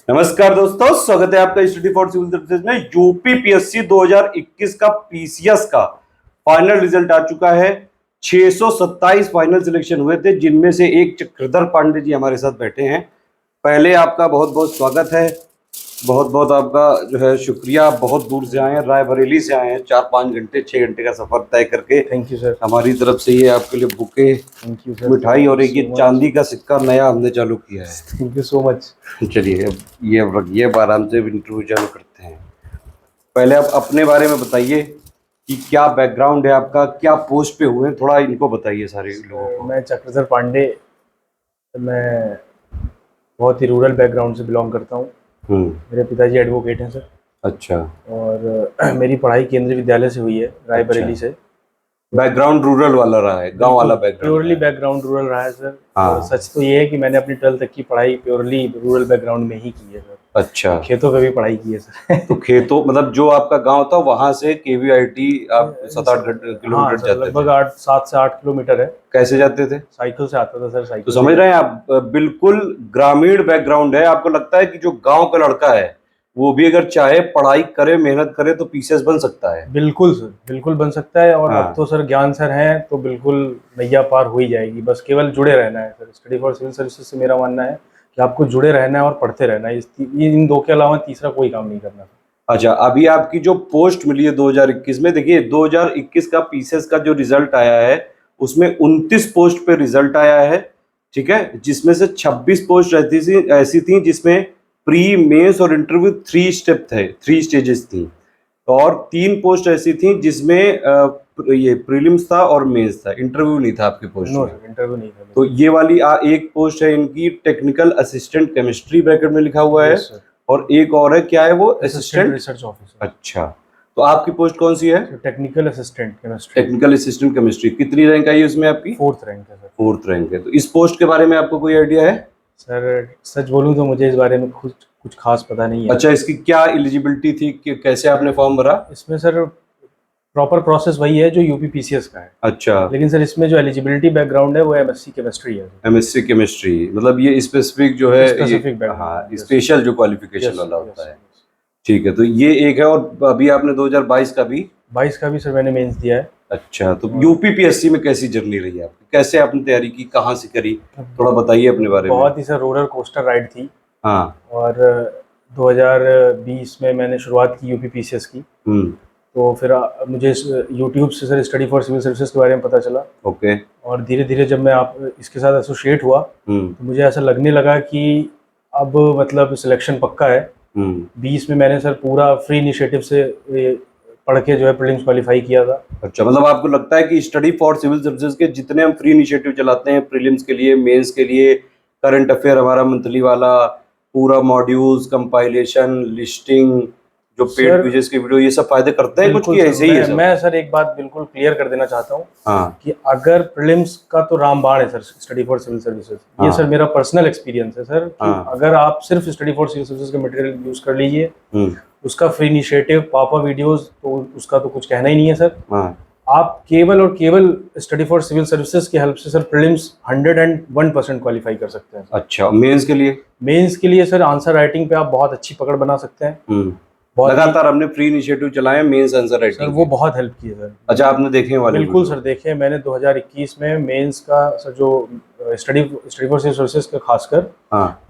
नमस्कार दोस्तों, स्वागत है आपका स्टडी फॉर सिविल सर्विसेज में। यूपी पीएससी 2021 का पीसीएस का फाइनल रिजल्ट आ चुका है। 627 फाइनल सिलेक्शन हुए थे, जिनमें से एक चक्रधर पांडे जी हमारे साथ बैठे हैं। पहले आपका बहुत बहुत स्वागत है, बहुत बहुत आपका जो है शुक्रिया। बहुत दूर से आए हैं, रायबरेली से आए हैं, 4-5 घंटे 6 घंटे का सफर तय करके। Thank you sir. हमारी तरफ से ये आपके लिए बुके, थैंक यू सर। मिठाई और एक ये चांदी का सिक्का नया हमने चालू किया है। Thank you so much. चलिए अब ये रखिए, अब आराम से इंटरव्यू चालू करते हैं। पहले आप अपने बारे में बताइए कि क्या बैकग्राउंड है आपका, क्या पोस्ट पे हुए हैं, थोड़ा इनको बताइए सारे लोगों को। मैं चक्रधर पांडे, मैं बहुत ही रूरल बैकग्राउंड से बिलोंग करता हूँ। मेरे पिताजी एडवोकेट हैं सर। अच्छा। और मेरी पढ़ाई केंद्रीय विद्यालय से हुई है, रायबरेली से। बैकग्राउंड रूरल वाला रहा है, गांव वाला बैकग्राउंड? प्योरली बैकग्राउंड रूरल रहा है सर। हाँ। और सच तो ये है कि मैंने अपनी 12th तक की पढ़ाई प्योरली रूरल बैकग्राउंड में ही की है सर। अच्छा। खेतों पे भी पढ़ाई की है सर। तो खेतों मतलब जो आपका गांव था वहां से केवीआईटी आप 7-8 किलोमीटर जाते थे? लगभग 7 से 8 किलोमीटर है। कैसे जाते थे? साइकिल से आता था सर। साइकिल तो समझ रहे हैं आप, बिल्कुल ग्रामीण बैकग्राउंड है। आपको लगता है कि जो गांव का लड़का है वो भी अगर चाहे पढ़ाई करे, मेहनत करे तो पीसीएस बन सकता है? बिल्कुल सर, बिल्कुल बन सकता है। और हाँ। अब तो सर ज्ञान सर हैं तो बिल्कुल नैया पार हो ही जाएगी। बस केवल जुड़े रहना है sir. Study for Civil Services से मेरा मानना है कि आपको जुड़े रहना है और पढ़ते रहना है। इन दो के अलावा तीसरा कोई काम नहीं करना। अच्छा, अभी आपकी जो पोस्ट मिली है 2021 में, देखिए 2021 का पीसीएस का जो रिजल्ट आया है उसमें 29 पोस्ट पे रिजल्ट आया है, ठीक है, जिसमें से 26 पोस्ट ऐसी थी जिसमें प्री, मेंस और इंटरव्यू 3 स्टेप थे, 3 स्टेजेस थी। और 3 पोस्ट ऐसी थी जिसमें ये प्रीलिम्स था और मेंस था, इंटरव्यू नहीं था आपकी पोस्ट में। इंटरव्यू नहीं था। तो ये वाली एक पोस्ट है इनकी टेक्निकल असिस्टेंट केमिस्ट्री, ब्रैकेट में लिखा हुआ है। और एक और है, क्या है वो? Assistant research officer. अच्छा, तो आपकी पोस्ट कौन सी है? Technical assistant chemistry. Technical assistant chemistry. कितनी रैंक आई है उसमें आपकी? 4th रैंक है सर। 4th रैंक है। तो इस पोस्ट के बारे में आपको कोई आइडिया है? सर सच बोलूं तो मुझे इस बारे में कुछ खास पता नहीं है। अच्छा, इसकी क्या एलिजिबिलिटी थी कि कैसे आपने फॉर्म भरा? इसमें सर प्रॉपर प्रोसेस वही है जो यूपी पीसीएस का है। अच्छा। लेकिन सर इसमें जो एलिजिबिलिटी बैकग्राउंड है वो एमएससी केमिस्ट्री है। एमएससी केमिस्ट्री मतलब ये स्पेसिफिक जो है, स्पेसिफिक हाँ, स्पेशल जो क्वालिफिकेशन वाला होता है। ठीक है, तो ये एक है। और अभी आपने 2022 का भी? 22 का भी सर मैंने मेंस दिया है। अच्छा, तो यूपी पीएससी में कैसी जर्नी रही आपकी? कैसे आपने तैयारी की, कहाँ से करी, थोड़ा बताइए अपने बारे में। बहुत ही सर रोलर कोस्टर राइड थी। हाँ। और 2020 में मैंने शुरुआत की यूपी पीसीएस की। तो फिर मुझे यूट्यूब से sir Study for Civil Services के बारे में पता चला। ओके। और धीरे धीरे जब मैं आप इसके साथ एसोसिएट हुआ तो मुझे ऐसा लगने लगा कि अब मतलब सिलेक्शन पक्का है। 20 में मैंने सर पूरा फ्री इनिशिएटिव से पढ़ के जो है प्रीलिम्स क्वालिफाई किया था। अच्छा, मतलब आपको लगता है कि स्टडी फॉर सिविल सर्विसेज के जितने हम फ्री इनिशिएटिव चलाते हैं, प्रीलिम्स के लिए, मेंस के लिए, करंट अफेयर हमारा मंथली वाला, पूरा मॉड्यूल्स, कंपाइलेशन, लिस्टिंग, जो पेड क्विज़ेस की वीडियो, ये सब फायदे करते हैं कुछ, की ऐसे ही है सब? मैं सर एक बात बिल्कुल क्लियर कर देना चाहता हूँ। हाँ। कि अगर प्रीलिम्स का तो रामबाण है sir Study for Civil Services. ये सर मेरा पर्सनल एक्सपीरियंस है सर कि अगर आप सिर्फ स्टडी फॉर सिविल सर्विसेज का मटेरियल यूज कर लीजिए, उसका फ्री इनिशिएटिव, पापा वीडियोस, तो उसका तो कुछ कहना ही नहीं है सर। आप केवल और केवल स्टडी फॉर सिविल सर्विसेज की हेल्प से सर प्रीलिम्स 101% क्वालिफाई कर सकते हैं। अच्छा, मेंस के लिए? मेंस के लिए सर आंसर राइटिंग पे आप बहुत अच्छी पकड़ बना सकते हैं। लगातार हमने फ्री इनिशिएटिव चलाए मेंस आंसर राइटिंग, वो बहुत हेल्प की है सर। अच्छा, आपने देखे वाले? बिल्कुल सर, देखे मैंने 2021 में मेंस का सर जो स्टडी फॉर सिविल सर्विसेज का खासकर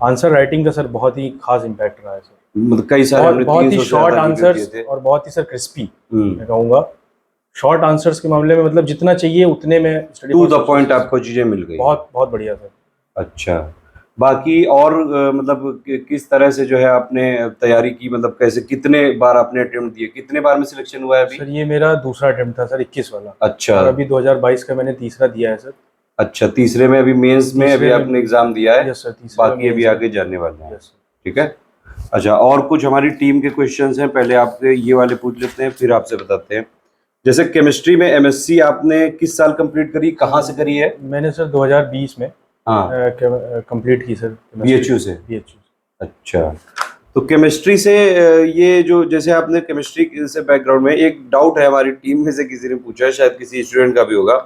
आंसर राइटिंग का सर बहुत ही खास इम्पैक्ट रहा है सर। मतलब कई सारे बहुत ही शॉर्ट आंसर्स और बहुत ही सर क्रिस्पी, मैं कहूँगा। शॉर्ट आंसर्स के मामले में मतलब जितना चाहिए उतने में टू द पॉइंट आपको चीजें मिल गई। बहुत बहुत बढ़िया सर। अच्छा, बाकी और मतलब किस तरह से जो है आपने तैयारी की, मतलब कैसे, कितने बार आपने अटेम्प्ट दिए, कितने बार में सिलेक्शन हुआ है अभी? सर ये मेरा दूसरा अटेम्प्ट था सर, 21 वाला। अच्छा। और अभी 2022 का मैंने तीसरा दिया है सर। अच्छा, तीसरे में अभी मेंस में अभी आपने एग्जाम दिया है? यस सर, बाकी अभी आगे जाने वाले हैं। ठीक है। अच्छा, और कुछ हमारी टीम के क्वेश्चंस हैं, पहले आपसे ये वाले पूछ लेते हैं फिर आपसे बताते हैं। जैसे केमिस्ट्री में एमएससी आपने किस साल कंप्लीट करी, कहाँ से करी है? मैंने सर 2020 में कंप्लीट की सर, बीएचयू से। बीएचयू। अच्छा, तो केमिस्ट्री से ये जो, जैसे आपने केमिस्ट्री से बैकग्राउंड में, एक डाउट है हमारी टीम में से किसी ने पूछा है, शायद किसी स्टूडेंट का भी होगा,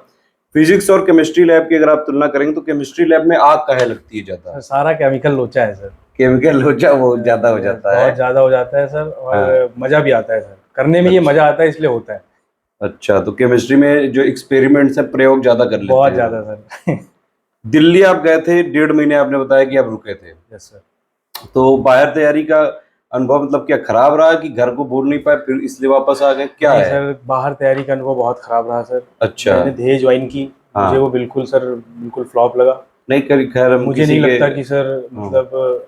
फिजिक्स और केमिस्ट्री लैब की अगर आप तुलना करेंगे तो केमिस्ट्री लैब में आग काहे लगती है ज्यादा? सर सारा केमिकल लोचा है सर, केमिकल लोचा वो ज्यादा हो जाता है। बहुत ज्यादा हो जाता है सर, और मजा भी आता है सर करने में, ये अच्छा। मजा आता है इसलिए होता है। अच्छा, तो केमिस्ट्री में जो एक्सपेरिमेंट्स है प्रयोग ज्यादा कर लेते बहुत हैं। ज्यादा सर। दिल्ली आप गए थे 1.5 महीने, आपने बताया कि आप रुके थे, यस सर। तो बाहर तैयारी का अनुभव मतलब क्या खराब रहा कि घर को बोल नहीं पाए फिर इसलिए वापस आ गए, क्या नहीं है? सर, बाहर तैयारी का अनुभव बहुत खराब रहा सर। अच्छा। मैंने ध्येय ज्वाइन की, हाँ। मुझे वो बिल्कुल सर बिल्कुल फ्लॉप लगा। नहीं करी, खैर हम मुझे किसी नहीं के लगता कि सर मतलब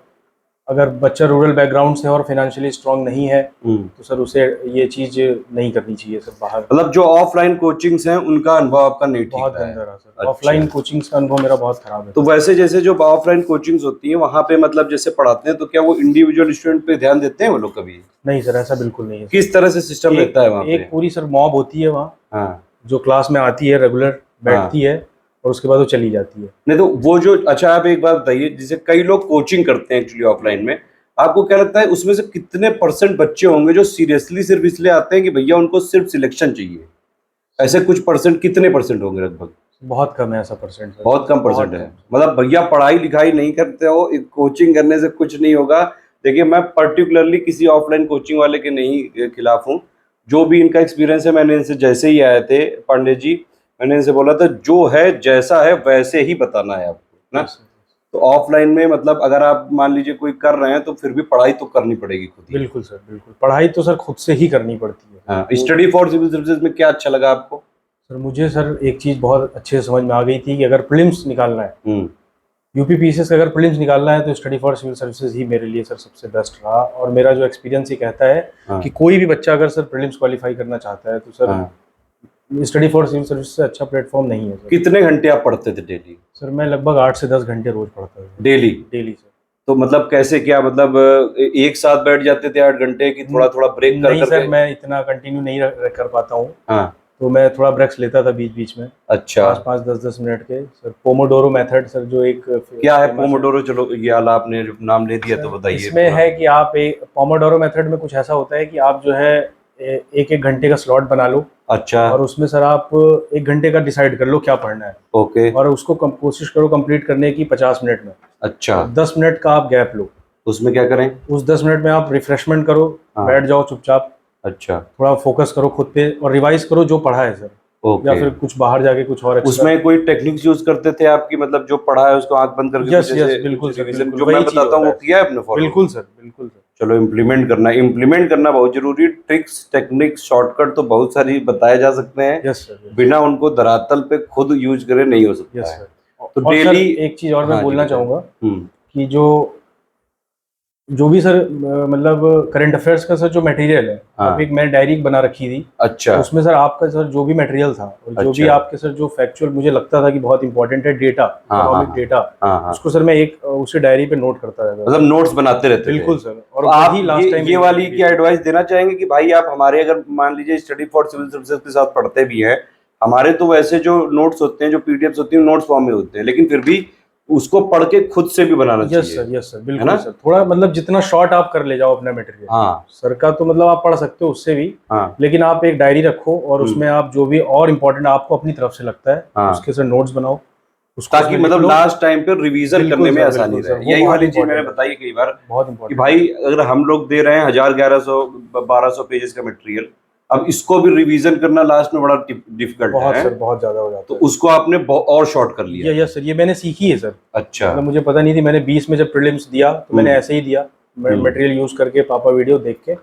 अगर बच्चा रूरल बैकग्राउंड से है और फाइनेंशियली स्ट्रांग नहीं है तो सर उसे ये चीज नहीं करनी चाहिए सर बाहर। मतलब जो ऑफलाइन कोचिंग्स हैं उनका अनुभव आपका नहीं ठीक बहुत रहा है। गंदा रहा सर, अच्छा। ऑफलाइन कोचिंग्स का अनुभव मेरा बहुत खराब है। तो वैसे जैसे जो ऑफलाइन कोचिंग्स होती हैं वहां पे मतलब जैसे पढ़ाते हैं तो क्या वो इंडिविजुअल स्टूडेंट पे ध्यान देते हैं वो लोग कभी? नहीं सर, ऐसा बिल्कुल नहीं है सर। किस तरह से सिस्टम रहता है वहां पे? एक पूरी सर मॉब होती है वहाँ, हाँ जो क्लास में आती है, रेगुलर बैठती है और उसके बाद वो चली जाती है। नहीं तो वो जो, अच्छा आप एक बात बताइए, जैसे कई लोग कोचिंग करते हैं एक्चुअली ऑफलाइन में, आपको क्या लगता है उसमें से कितने % बच्चे होंगे जो सीरियसली सिर्फ इसलिए आते हैं कि भैया उनको सिर्फ सिलेक्शन चाहिए? ऐसे कुछ % कितने % होंगे लगभग? बहुत कम है ऐसा परसेंट सर, बहुत कम % है। मतलब भैया पढ़ाई लिखाई नहीं करते हो, एक कोचिंग करने से कुछ नहीं होगा। देखिए मैं पर्टिकुलरली किसी ऑफलाइन कोचिंग वाले के नहीं खिलाफ हूँ, जो भी इनका एक्सपीरियंस है, मैंने इनसे जैसे ही आए थे पांडे जी, मैंने इनसे बोला था जो है जैसा है वैसे ही बताना है आपको ना। तो ऑफलाइन में मतलब अगर आप मान लीजिए कोई कर रहे हैं तो फिर भी पढ़ाई तो करनी पड़ेगी खुद ही। बिल्कुल सर, बिल्कुल पढ़ाई तो सर खुद से ही करनी पड़ती है। हाँ, स्टडी फॉर सिविल सर्विसेज में क्या अच्छा लगा आपको? सर मुझे सर एक चीज़ बहुत अच्छे से समझ में आ गई थी कि अगर प्रीलिम्स निकालना है, यूपी पीसीएस का अगर प्रीलिम्स निकालना है तो स्टडी फॉर सिविल सर्विसेज ही मेरे लिए सर सबसे बेस्ट रहा। और मेरा जो एक्सपीरियंस ये कहता है कि कोई भी बच्चा अगर सर प्रीलिम्स क्वालिफाई करना चाहता है तो sir Study for Civil Services से अच्छा प्लेटफॉर्म नहीं है सर। कितने घंटे आप पढ़ते थे डेली? सर मैं लगभग 8 से 10 घंटे रोज पढ़ता था। डेली? Daily sir. तो मतलब कैसे, क्या मतलब एक साथ बैठ जाते थे 8 घंटे की थोड़ा थोड़ा ब्रेक कर नहीं करके? सर, मैं इतना कंटिन्यू नहीं कर पाता हूँ। हाँ। तो मैं थोड़ा ब्रेक्स लेता था बीच बीच में। अच्छा। 5-5 10-10 मिनट के सर। पोमोडोरो मेथड सर, जो एक क्या है पोमोडोरो? चलो ये वाला आपने नाम ले दिया तो बताइए। इसमें है कि आप एक पोमोडोरो मेथड में कुछ ऐसा होता है कि आप जो है एक एक घंटे का स्लॉट बना लो। अच्छा। और उसमें सर आप 1 घंटे का डिसाइड कर लो क्या पढ़ना है। ओके। और उसको कोशिश करो कंप्लीट करने की 50 मिनट में। अच्छा। 10 मिनट का आप गैप लो। उसमें क्या करें? उस 10 मिनट में आप रिफ्रेशमेंट करो, बैठ जाओ चुपचाप, अच्छा। थोड़ा फोकस करो खुद पे और रिवाइज करो जो पढ़ा है सर। या फिर कुछ बाहर जाके कुछ और उसमें कोई टेक्निक्स यूज करते थे आपकी, मतलब जो पढ़ा है उसको आंख बंद करके? यस यस बिल्कुल सर, बिल्कुल जो मैं बताता हूँ वो किया है आपने फॉलो? बिल्कुल सर, बिल्कुल सर। चलो इम्प्लीमेंट करना बहुत जरूरी। ट्रिक्स टेक्निक्स शॉर्टकट तो बहुत सारी बताए जा सकते हैं। Yes sir. बिना उनको धरातल पे खुद यूज करे नहीं हो सकता यस है। सर। तो और डेली सर एक चीज और मैं बोलना चाहूंगा हम्म कि जो भी सर मतलब करंट अफेयर्स का सर जो मटेरियल है, आप एक मैंने डायरी बना रखी थी। अच्छा। उसमें सर आपका सर जो भी मटेरियल था और जो भी आपके सर जो फैक्चुअल मुझे लगता था कि बहुत इंपॉर्टेंट है डेटा, इकोनॉमिक डेटा, उसको सर मैं एक उसी डायरी पे नोट करता रहता था। मतलब नोट्स बनाते रहते थे? बिल्कुल सर। और आप लास्ट टाइम ये वाली की एडवाइस देना चाहेंगे कि भाई आप हमारे, अगर मान लीजिए स्टडी फॉर सिविल सर्विसेज के साथ पढ़ते भी हैं, हमारे तो वैसे जो नोट्स होते हैं, जो पीडीएफ्स होती हैं, नोट्स फॉर्म में होते हैं, लेकिन फिर भी उसको पढ़ के खुद से भी बनाना चाहिए। यस सर, बिल्कुल सर। थोड़ा मतलब जितना शॉर्ट आप कर ले जाओ अपना मटेरियल। हाँ। सर का तो मतलब आप पढ़ सकते हो उससे भी। हाँ। लेकिन आप एक डायरी रखो और उसमें आप जो भी और इम्पोर्टेंट आपको अपनी तरफ से लगता है उसके सर नोट्स बनाओ, ताकि मतलब लास्ट टाइम पे रिवीजन करने में आसानी रहे। यही वाली चीज मैंने बताई कई बार कि भाई अगर हम लोग दे रहे हैं 1000-1100-1200 पेजेस का मटेरियल, अब इसको भी रिवीजन करना लास्ट में बड़ा डिफिकल्ट है। सर बहुत ज्यादा हो जाता है। तो उसको आपने और शॉर्ट कर लिया? यस सर, ये मैंने सीखी है सर। अच्छा। मतलब मुझे पता नहीं थी, मैंने 20 में जब प्रीलिम्स दिया तो मैंने ऐसे ही दिया मटेरियल यूज करके, पापा वीडियो देख के।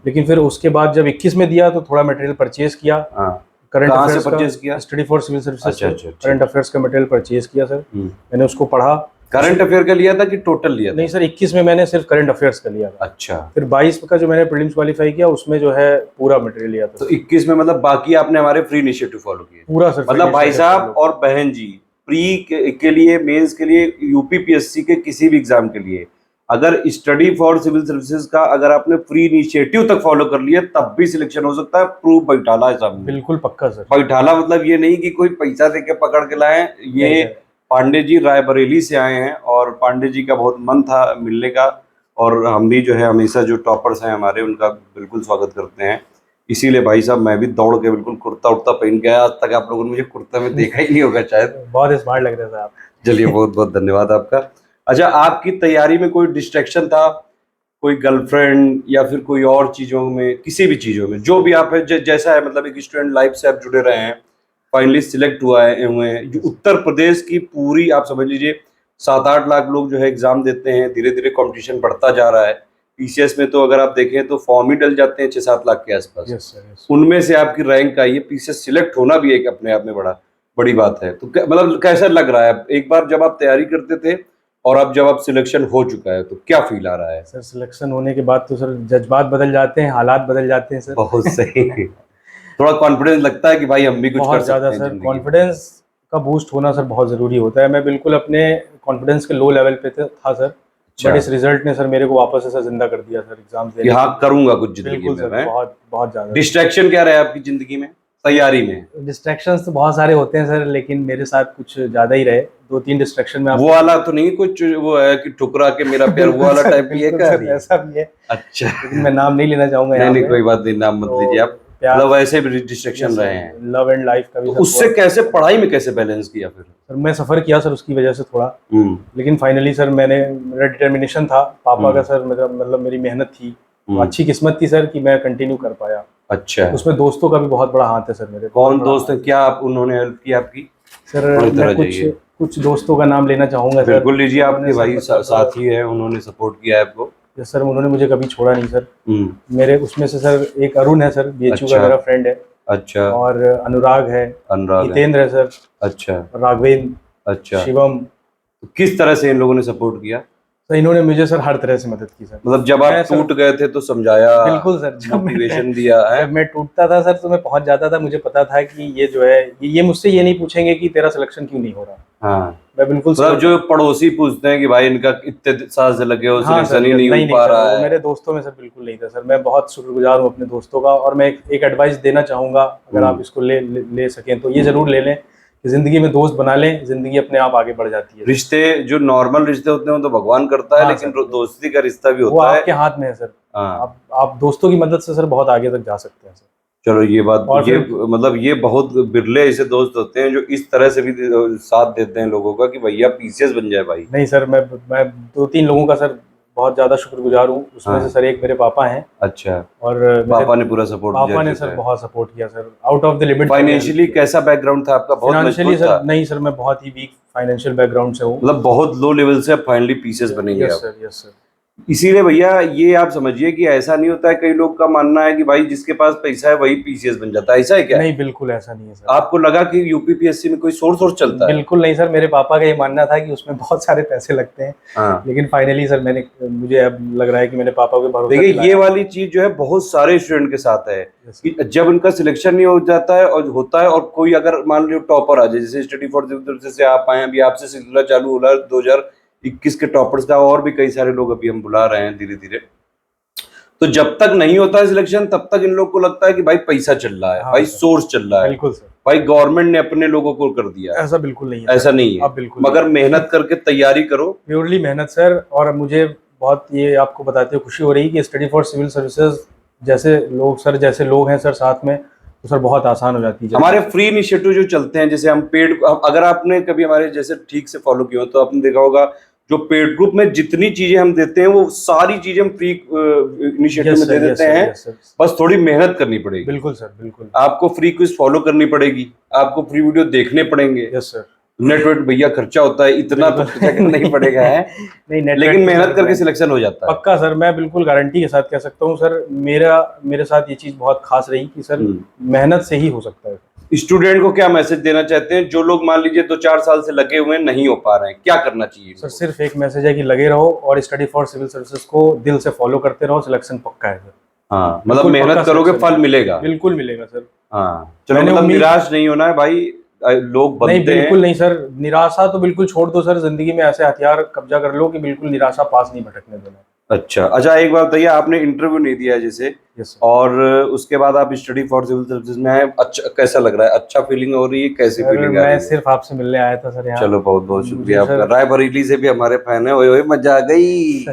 लेकिन फिर उसके बाद जब 21 में दिया तो थोड़ा मटेरियल परचेज किया। करंट अफेयर्स परचेज किया? Study for Civil Services current affairs का मटेरियल परचेज किया सर। मैंने उसको पढ़ा। करंट अफेयर का लिया था कि टोटल लिया था? नहीं सर, 21 में मैंने सिर्फ करंट अफेयर्स का लिया था। अच्छा। फिर 22 का जो मैंने प्रीलिम्स क्वालिफाई किया उसमें जो है पूरा मटेरियल लिया था। तो 21 में मतलब बाकी आपने हमारे फ्री इनिशिएटिव फॉलो किए पूरा सर? मतलब भाई साहब और बहन जी, प्री के लिए, मेंस के लिए, यूपीपीएससी के किसी भी एग्जाम के लिए, अगर स्टडी फॉर सिविल सर्विसेज का अगर आपने फ्री इनिशिएटिव तक फॉलो कर लिया तब भी सिलेक्शन हो सकता है। प्रूफ बैठाला है साहब। बिल्कुल पक्का सर। बैठाला मतलब ये नहीं कि कोई पैसा देके पकड़ के लाए। ये पांडे जी रायबरेली से आए हैं और पांडे जी का बहुत मन था मिलने का, और हम भी जो है हमेशा जो टॉपर्स हैं हमारे उनका बिल्कुल स्वागत करते हैं। इसीलिए भाई साहब मैं भी दौड़ के बिल्कुल कुर्ता उर्ता पहन के आया। आज तक आप लोगों ने मुझे कुर्ता में देखा ही नहीं होगा शायद। बहुत स्मार्ट लग रहे थे आप। चलिए बहुत बहुत धन्यवाद आपका। अच्छा, आपकी तैयारी में कोई डिस्ट्रैक्शन था, कोई गर्लफ्रेंड या फिर कोई और चीजों में, किसी भी चीजों में, जो भी आप है जैसा है, मतलब एक स्टूडेंट लाइफ से आप जुड़े रहे हैं, फाइनली सिलेक्ट हुए हैं, जो उत्तर प्रदेश की पूरी आप समझ लीजिए 7-8 लाख लोग जो है एग्जाम देते हैं, धीरे धीरे कंपटीशन बढ़ता जा रहा है। पीसीएस में तो अगर आप देखें तो फॉर्म ही डल जाते हैं 6-7 लाख के आसपास। Yes sir, yes. उनमें से आपकी रैंक आई है, पीसीएस सिलेक्ट होना भी एक अपने आप में बड़ी बात है। तो मतलब कैसा लग रहा है एक बार जब आप तैयारी करते थे और अब जब आप सिलेक्शन हो चुका है तो क्या फील आ रहा है? सर सिलेक्शन होने के बाद तो सर जज्बात बदल जाते हैं, हालात बदल जाते हैं सर। बहुत सही। थोड़ा कॉन्फिडेंस लगता है कि भाई हम भी कुछ कर बहुत सकते ज़्यादा हैं सर, जिंदगी में। कॉन्फिडेंस का बूस्ट होना सर बहुत ज़रूरी होता है। मैं बिल्कुल अपने कॉन्फिडेंस के लो लेवल पे था सर, अच्छा। बट इस रिजल्ट ने सर मेरे को वापस से सर जिंदा कर दिया सर एग्जाम कि देने हाँ के करूंगा कुछ लिए। जिंदगी बिल्कुल में सर, मैं। बहुत बहुत ज़्यादा। डिस्ट्रैक्शन क्या रहा है आपकी जिंदगी में तैयारी में? डिस्ट्रैक्शंस तो बहुत सारे होते हैं सर, लेकिन मेरे साथ कुछ ज़्यादा ही रहे। 2-3 डिस्ट्रैक्शन में वो वाला तो नहीं कुछ वो है कि ठुकरा के मेरा प्यार, वो वाला टाइप भी है क्या? सर ऐसा भी है, अच्छा। लेकिन मैं नाम नहीं लेना चाहूँगा नहीं यहाँ नहीं पे। कोई बात नहीं, नाम मत तो लीजिए आप। प्यार, मतलब वैसे भी डिस्ट्रैक्शन रहे हैं लव एंड लाइफ का भी तो सर उससे बहुत- कैसे पढ़ाई में कैसे बैलेंस किया फिर? सर मैं सफ़र किया सर उसकी वजह से थोड़ा, लेकिन फाइनली सर मेरा डिटर्मिनेशन था, पापा का सर मेरा मतलब मेरी मेहनत थी, तो अच्छी किस्मत थी सर कि मैं कंटिन्यू कर पाया। अच्छा। उसमें दोस्तों का भी बहुत बड़ा हाथ है सर मेरे। कौन दोस्त है, क्या आप उन्होंने हेल्प की आपकी? सर थोड़ी तरह मैं जाइए। कुछ दोस्तों का नाम लेना चाहूँगा सर। बिल्कुल लीजिए, आपके उन्होंने सर भाई मतलब साथी है, उन्होंने सपोर्ट किया है आपको। यस सर, उन्होंने मुझे कभी छोड़ा नहीं सर। हम्म। मेरे उसमें से सर एक अरुण है सर, बीएचयू का अच्छा। मेरा फ्रेंड है, अच्छा। और अनुराग है, अनुराग है। हितेंद्र है सर, अच्छा। राघवेंद्र, अच्छा। शिवम। तो किस तरह से इन लोगों ने सपोर्ट किया? तो इन्होंने मुझे सर हर तरह से मदद की सर। मतलब जब मैं आप सर- टूट गए थे तो समझाया, बिल्कुल सर, मोटिवेशन दिया है? जब मैं टूटता था सर तो मैं पहुंच जाता था। मुझे पता था कि ये जो है ये मुझसे ये नहीं पूछेंगे कि तेरा सिलेक्शन क्यों नहीं हो रहा। हाँ। मैं बिल्कुल मतलब जो पड़ोसी पूछते हैं कि भाई इनका इतने साल से लगे हो, हाँ सिलेक्शन सर, ही नहीं हो पा सर, रहा वो है। मेरे दोस्तों में सर बिल्कुल नहीं था सर। मैं बहुत शुक्रगुजार हूँ अपने दोस्तों का, और मैं एक एडवाइस देना चाहूँगा, अगर आप इसको ले सकें तो ये ज़रूर ले लें कि ज़िंदगी में दोस्त बना लें, ज़िंदगी अपने आप आगे बढ़ जाती है। रिश्ते जो नॉर्मल रिश्ते होते हैं वो तो भगवान करता है, हाँ लेकिन सर। दोस्ती का रिश्ता भी वो होता है। आपके हाथ में है सर। हाँ। आप दोस्तों की मदद से सर बहुत आगे तक जा सकते हैं सर। चलो ये बात, और ये फिर- मतलब ये बहुत बिरले ऐसे दोस्त होते हैं जो इस तरह से भी साथ देते हैं लोगों का कि भैया पीसीएस बन जाए भाई। नहीं सर, मैं 2-3 लोगों का सर बहुत ज़्यादा शुक्रगुजार हूँ। उसमें हाँ। से सर एक मेरे पापा हैं, अच्छा। और पापा ने पूरा सपोर्ट पापा ने सर बहुत सपोर्ट किया sir, out of the limit. Financially कैसा बैकग्राउंड था आपका? बहुत फाइनेंशियली मजबूत था? सर नहीं सर, मैं बहुत ही वीक फाइनेंशियल बैकग्राउंड से हूँ। मतलब बहुत लो लेवल से अब फाइनली पीसीएस बनेंगे यस आप? Sir, yes sir. इसीलिए भैया ये आप समझिए कि ऐसा नहीं होता है, कई लोग का मानना है कि भाई जिसके पास पैसा है वही पीसीएस बन जाता है, ऐसा है क्या? नहीं, बिल्कुल ऐसा नहीं है सर। आपको लगा कि यूपीपीएससी में कोई सोर्स चलता है? बिल्कुल नहीं सर, मेरे पापा का ये मानना था कि उसमें बहुत सारे पैसे लगते हैं। हाँ। लेकिन फाइनली सर मुझे अब लग रहा है कि मैंने पापा के भरोसे देखिए दिलाया। ये वाली चीज जो है बहुत सारे स्टूडेंट के साथ है Yes, कि जब उनका सिलेक्शन नहीं हो जाता है और होता है, और कोई अगर मान लो टॉपर आ जाए, जैसे स्टडी फॉर सिविल से आप आए, अभी आपसे सिलसिला चालू हो रहा है 2021 के टॉपर्स का, और भी कई सारे लोग अभी हम बुला रहे हैं धीरे धीरे। तो जब तक नहीं होता है सिलेक्शन तब तक इन लोग को लगता है कि भाई पैसा चल रहा है, हाँ भाई सर। सोर्स चल रहा है, बिल्कुल सर, भाई गवर्नमेंट ने अपने लोगों को कर दिया है। ऐसा बिल्कुल नहीं है ऐसा सर। नहीं है, अब बिल्कुल मगर मेहनत करके तैयारी करो। प्योरली मेहनत सर। और मुझे बहुत ये आपको बताते हुए खुशी हो रही है कि स्टडी फॉर सिविल सर्विसेज जैसे लोग हैं सर साथ में, तो सर बहुत आसान हो जाती है। हमारे फ्री इनिशिएटिव जो चलते हैं, जैसे हम पेड, अगर आपने कभी हमारे जैसे ठीक से फॉलो किया हो तो आपने देखा होगा जो पेड ग्रुप में जितनी चीजें हम देते हैं वो सारी चीजें हम फ्री इनिशिएटिव में दे देते हैं। बस थोड़ी मेहनत करनी पड़ेगी। बिल्कुल सर, बिल्कुल। आपको फ्री क्विज फॉलो करनी पड़ेगी, आपको फ्री वीडियो देखने पड़ेंगे। Yes sir. नेटवर्क भैया खर्चा होता है, इतना तो खर्चा करना ही पड़ेगा है। नहीं, नेट लेकिन मेहनत करके सिलेक्शन हो जाता है पक्का सर। मैं बिल्कुल गारंटी के साथ कह सकता हूँ सर, मेरे साथ ये चीज बहुत खास रही कि सर मेहनत से ही हो सकता है। स्टूडेंट को क्या मैसेज देना चाहते हैं जो लोग मान लीजिए 2-4 साल से लगे हुए हैं, नहीं हो पा रहे हैं, क्या करना चाहिए? सर सिर्फ एक मैसेज है कि लगे रहो और स्टडी फॉर सिविल सर्विसेज को दिल से फॉलो करते रहो, सिलेक्शन पक्का है सर। हाँ, मतलब मेहनत करोगे फल मिलेगा। बिल्कुल मिलेगा सर। हाँ चलो, मतलब निराश नहीं होना है भाई, लोग बनते नहीं, बिल्कुल नहीं सर। निराशा तो बिल्कुल छोड़ दो सर, जिंदगी में ऐसे हथियार कब्जा कर लो कि बिल्कुल निराशा पास नहीं भटकने देना। अच्छा, एक बात बताइए, आपने इंटरव्यू नहीं दिया जैसे, और उसके बाद आप स्टडी फॉर सिविल सर्विसेज में आए, अच्छा कैसा लग रहा है? अच्छा फीलिंग हो रही है? कैसी फीलिंग? मैं सिर्फ आपसे मिलने आया था सर यहाँ। चलो बहुत बहुत शुक्रिया आपका। रायबरेली से भी हमारे फैन है, ओए ओए मजा आ गई।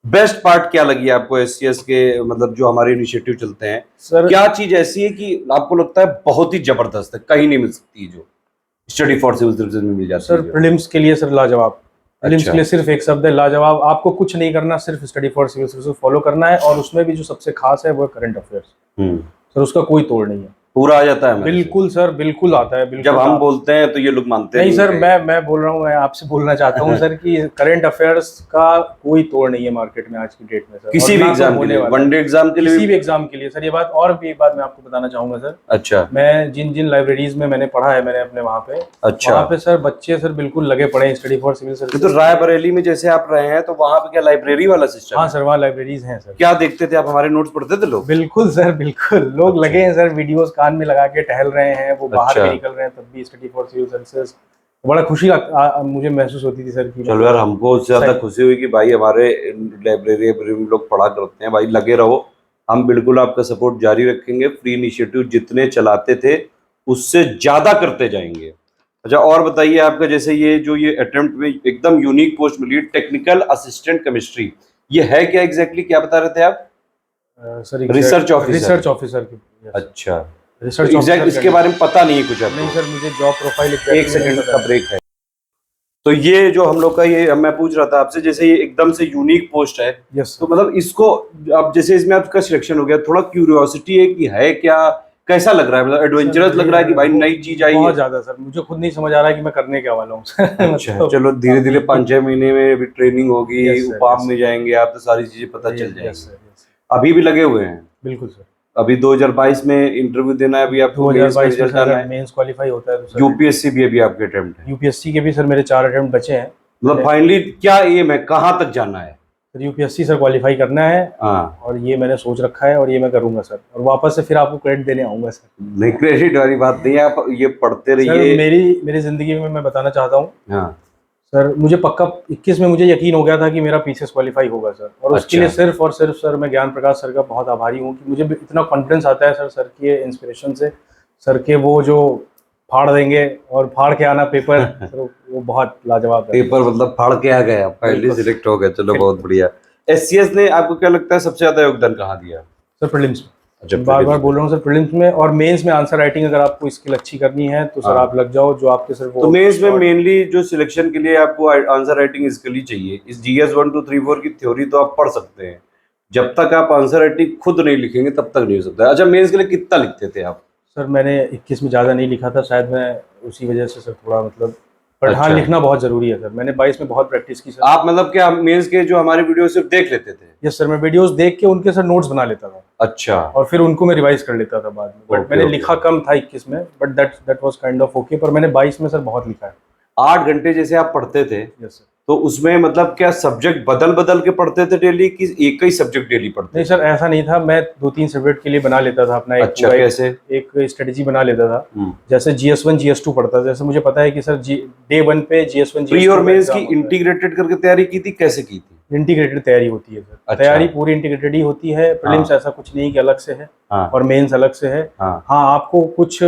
बेस्ट पार्ट क्या लगी आपको एससीएस के, मतलब जो हमारे इनिशिएटिव चलते हैं, सर क्या चीज ऐसी है कि आपको लगता है बहुत ही जबरदस्त है, कहीं नहीं मिल सकती, जो स्टडी फॉर सिविल सर्विसेज में मिल जाती सर है? प्रीलिम्स के लिए सर लाजवाब। प्रीलिम्स अच्छा। के लिए सिर्फ एक शब्द है, लाजवाब। आपको कुछ नहीं करना, सिर्फ Study for Civil Services follow करना है, और उसमें भी जो सबसे खास है वो करंट अफेयर्स। सर उसका कोई तोड़ नहीं है। पूरा आ जाता है हमारे से। बिल्कुल सर, बिल्कुल आता है, बिल्कुल जब हम आता है। बोलते हैं तो ये लोग मानते नहीं सर, हैं। मैं बोल रहा हूँ, मैं आपसे बोलना चाहता हूँ सर कि करंट अफेयर्स का कोई तोड़ नहीं है मार्केट में आज की डेट में सर, किसी और भी ना तो एग्जाम के होने लिए, वाला है। वनडे एग्जाम के लिए किसी भी एग्जाम के लिए सर, ये बात, और भी एक बात मैं आपको बताना चाहूंगा सर। अच्छा। मैं जिन जिन लाइब्रेरीज में मैंने पढ़ा है, मैंने अपने वहाँ पे, अच्छा। वहाँ पे सर बच्चे सर बिल्कुल लगे पड़े हैं स्टडी फॉर सिविल ये सर्विसेज। तो रायबरेली में जैसे आप रहे हैं, तो वहां पे क्या लाइब्रेरी वाला सिस्टम हाँ है? सर, वहाँ लाइब्रेरीज हैं सर। क्या देखते थे आप, हमारे नोट्स पढ़ते थे लोग? बिल्कुल सर, बिल्कुल लोग अच्छा। लगे हैं सर, वीडियोस कान में लगा के टहल रहे हैं, वो बाहर अच्छा। भी निकल रहे हैं, तब भी स्टडी फॉर सिविल सर्विसेज। बड़ा मुझे महसूस होती थी सर कि चलो यार, हमको उससे ज्यादा सही। खुशी हुई कि भाई हमारे लाइब्रेरी में लोग पढ़ा करते हैं। भाई लगे रहो, हम बिल्कुल आपका सपोर्ट जारी रखेंगे। फ्री इनिशिएटिव जितने चलाते थे उससे ज्यादा करते जाएंगे। अच्छा, और बताइए आपका, जैसे ये अटेम्प्ट में एकदम यूनिक पोस्ट मिली, टेक्निकल असिस्टेंट केमिस्ट्री, ये है क्या एग्जैक्टली, क्या बता रहे थे आप? Sir research officer. Research officer की। yes। अच्छा, रिसर्च एग्जैक्ट ऑफिसर इसके बारे में पता नहीं है कुछ नहीं आपको? सर, मुझे जॉब प्रोफाइल एक सेकंड का ब्रेक है। तो ये जो हम लोग का, ये मैं पूछ रहा था आपसे, जैसे ये एकदम से यूनिक पोस्ट है, यस तो मतलब इसको, अब जैसे इसमें आपका सिलेक्शन हो गया, थोड़ा क्यूरियोसिटी है कि है क्या, कैसा लग रहा है, मतलब एडवेंचरस लग रहा है कि भाई नई चीज आई है? बहुत ज्यादा सर, मुझे खुद नहीं समझ आ रहा है कि मैं करने क्या वाला हूँ सर। अच्छा, मतलब चलो धीरे धीरे 5-6 महीने में अभी ट्रेनिंग होगी, यस सर, उपाम यस में जाएंगे आप, तो सारी चीजें पता चल यस जाएंगी। सर, यस अभी भी लगे हुए हैं? बिल्कुल सर। अभी 2022 में इंटरव्यू देना है, अभी आपको मेंस में 2022 में रिजल्ट सर आना अगर है। मेंस क्वालिफाई होता है तो सर यूपीएससी भी अभी आपके अटेम्प्ट है? यूपीएससी के भी सर मेरे 4 अटेम्प्ट बचे हैं। मतलब फाइनली क्या एम है, कहाँ तक जाना है? सर यूपीएससी सर क्वालिफाई करना है, हाँ। और ये मैंने सोच रखा है, और ये मैं करूंगा सर, और वापस से फिर आपको क्रेडिट देने आऊंगा सर। नहीं, क्रेडिट वाली बात नहीं है, आप ये पढ़ते सर रहिए। मेरी जिंदगी में मैं बताना चाहता हूँ हाँ। सर, मुझे पक्का 21 में मुझे यकीन हो गया था कि मेरा पीसीएस क्वालिफाई होगा सर, और उसके लिए अच्छा। सिर्फ और सिर्फ सर मैं ज्ञान प्रकाश सर का बहुत आभारी हूँ कि मुझे इतना कॉन्फिडेंस आता है सर के इंस्पिरेशन से। सर के वो जो फाड़ देंगे और फाड़ के आना पेपर सर, वो बहुत लाजवाब है। पेपर मतलब फाड़ के आ गए, आप फाइनली बिल्कुल। सिलेक्ट हो गए, चलो बहुत बढ़िया। एससीएस ने आपको क्या लगता है सबसे ज्यादा योगदान कहाँ दिया? सर प्रीलिम्स अच्छा, में, बार बार prelims बोल रहा हूँ सर, प्रीलिम्स में और मेंस में आंसर राइटिंग अगर आपको स्किल अच्छी करनी है तो सर हाँ। आप लग जाओ, जो आपके सर वो तो मेंस में मेनली जो सिलेक्शन के लिए आपको आंसर राइटिंग स्किल ही चाहिए। इस जीएस 1 2 3 4 की थ्योरी तो आप पढ़ सकते हैं, जब तक आप आंसर राइटिंग खुद नहीं लिखेंगे तब तक नहीं हो सकता। अच्छा, मेंस के लिए कितना लिखते थे आप? सर मैंने 21 में ज़्यादा नहीं लिखा था, शायद मैं उसी वजह से सर थोड़ा मतलब, पर हाँ अच्छा। लिखना बहुत ज़रूरी है सर। मैंने 22 में बहुत प्रैक्टिस की सर। आप मतलब क्या मेंस के जो हमारे वीडियो सिर्फ देख लेते थे? यस सर, मैं वीडियोस देख के उनके सर नोट्स बना लेता था, अच्छा। और फिर उनको मैं रिवाइज कर लेता था बाद में। बट ओके, मैंने ओके। लिखा कम था 21 में, but that was kind of okay. पर मैंने 22 में सर बहुत लिखा है। 8 घंटे जैसे आप पढ़ते थे, यस सर। तो उसमें मतलब क्या सब्जेक्ट बदल बदल के पढ़ते थे डेली, कि एक ही सब्जेक्ट डेली पढ़ते नहीं थे? सर, ऐसा नहीं था, मैं 2-3 सब्जेक्ट के लिए बना लेता था अपना एक अच्छा, पूरा कैसे? एक स्ट्रेटेजी बना लेता था। हम्म। जैसे GS1 GS2 पढ़ता था, जैसे मुझे पता है कि सर डे 1 पे GS1 प्री और GS2 मेंस की इंटीग्रेटेड करके तैयारी की थी, कैसे की थी? इंटीग्रेटेड तैयारी होती है सर। अच्छा। तैयारी पूरी इंटीग्रेटेड ही होती है। प्रीलिम्स हाँ। ऐसा कुछ नहीं कि अलग से है, हाँ। और मेंस अलग से है। हाँ। हाँ, आपको कुछ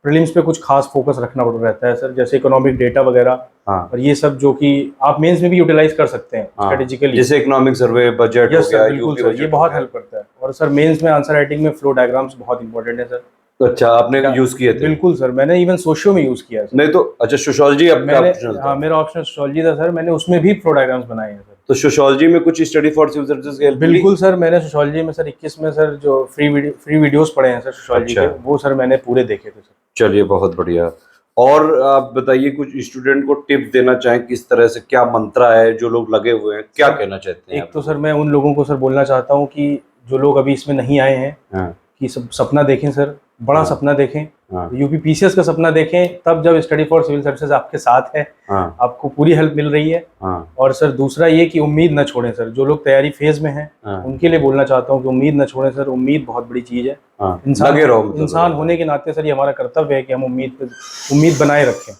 प्रीलिम्स पे कुछ खास फोकस रखना रहता है सर, जैसे इकोनॉमिक डेटा वगैरह, हाँ। और ये सब जो कि आप मेंस में भी यूटिलाइज कर सकते हैं हाँ। स्ट्रेटेजिकली। जैसे इकोनॉमिक सर्वे, बजट हो यस गया, सर, बिल्कुल यूपी सर, बजट ये हो बहुत गया। हेल्प करता है। और सर मेंस में आंसर राइटिंग में फ्लो डायग्राम्स बहुत इंपॉर्टेंट है सर। अच्छा, आपने यूज किए थे? बिल्कुल सर, मैंने इवन सोशियो में यूज किया है सर। नहीं तो, अच्छा सोशियोलॉजी आपका मैंने, ऑप्शनल हाँ था? मेरा ऑप्शन सोशियोलॉजी था सर, मैंने उसमें भी फ्लो डायग्राम्स बनाए हैं सर। तो सोशियोलॉजी में कुछ स्टडी फॉर सिविल सर्विसेज की हेल्प ली? बिल्कुल सर, मैंने सोशियोलॉजी में सर 21 में सर जो फ्री वीडियोस पढ़े हैं सर सोशियोलॉजी अच्छा। के, वो सर मैंने पूरे देखे थे सर। चलिए बहुत बढ़िया। और आप बताइए, कुछ स्टूडेंट को टिप देना चाहें, किस तरह से, क्या मंत्रा है, जो लोग लगे हुए हैं, क्या कहना चाहते हैं एक आप? तो सर मैं उन लोगों को सर बोलना चाहता हूँ कि जो लोग अभी इसमें नहीं आए हैं, हाँ। कि सब सपना देखें सर, बड़ा हाँ। सपना देखें। हाँ। यूपी पीसीएस का सपना देखें, तब जब स्टडी फॉर सिविल सर्विसेज आपके साथ है, हाँ। आपको पूरी हेल्प मिल रही है। हाँ। और सर दूसरा ये कि उम्मीद न छोड़ें सर, जो लोग तैयारी फेज में हैं हाँ। उनके लिए बोलना चाहता हूँ कि उम्मीद न छोड़ें सर। उम्मीद बहुत बड़ी चीज़ है। हाँ। इंसान लगे रहो, मतलब इंसान होने के नाते सर ये हमारा कर्तव्य है कि हम उम्मीद बनाए रखें।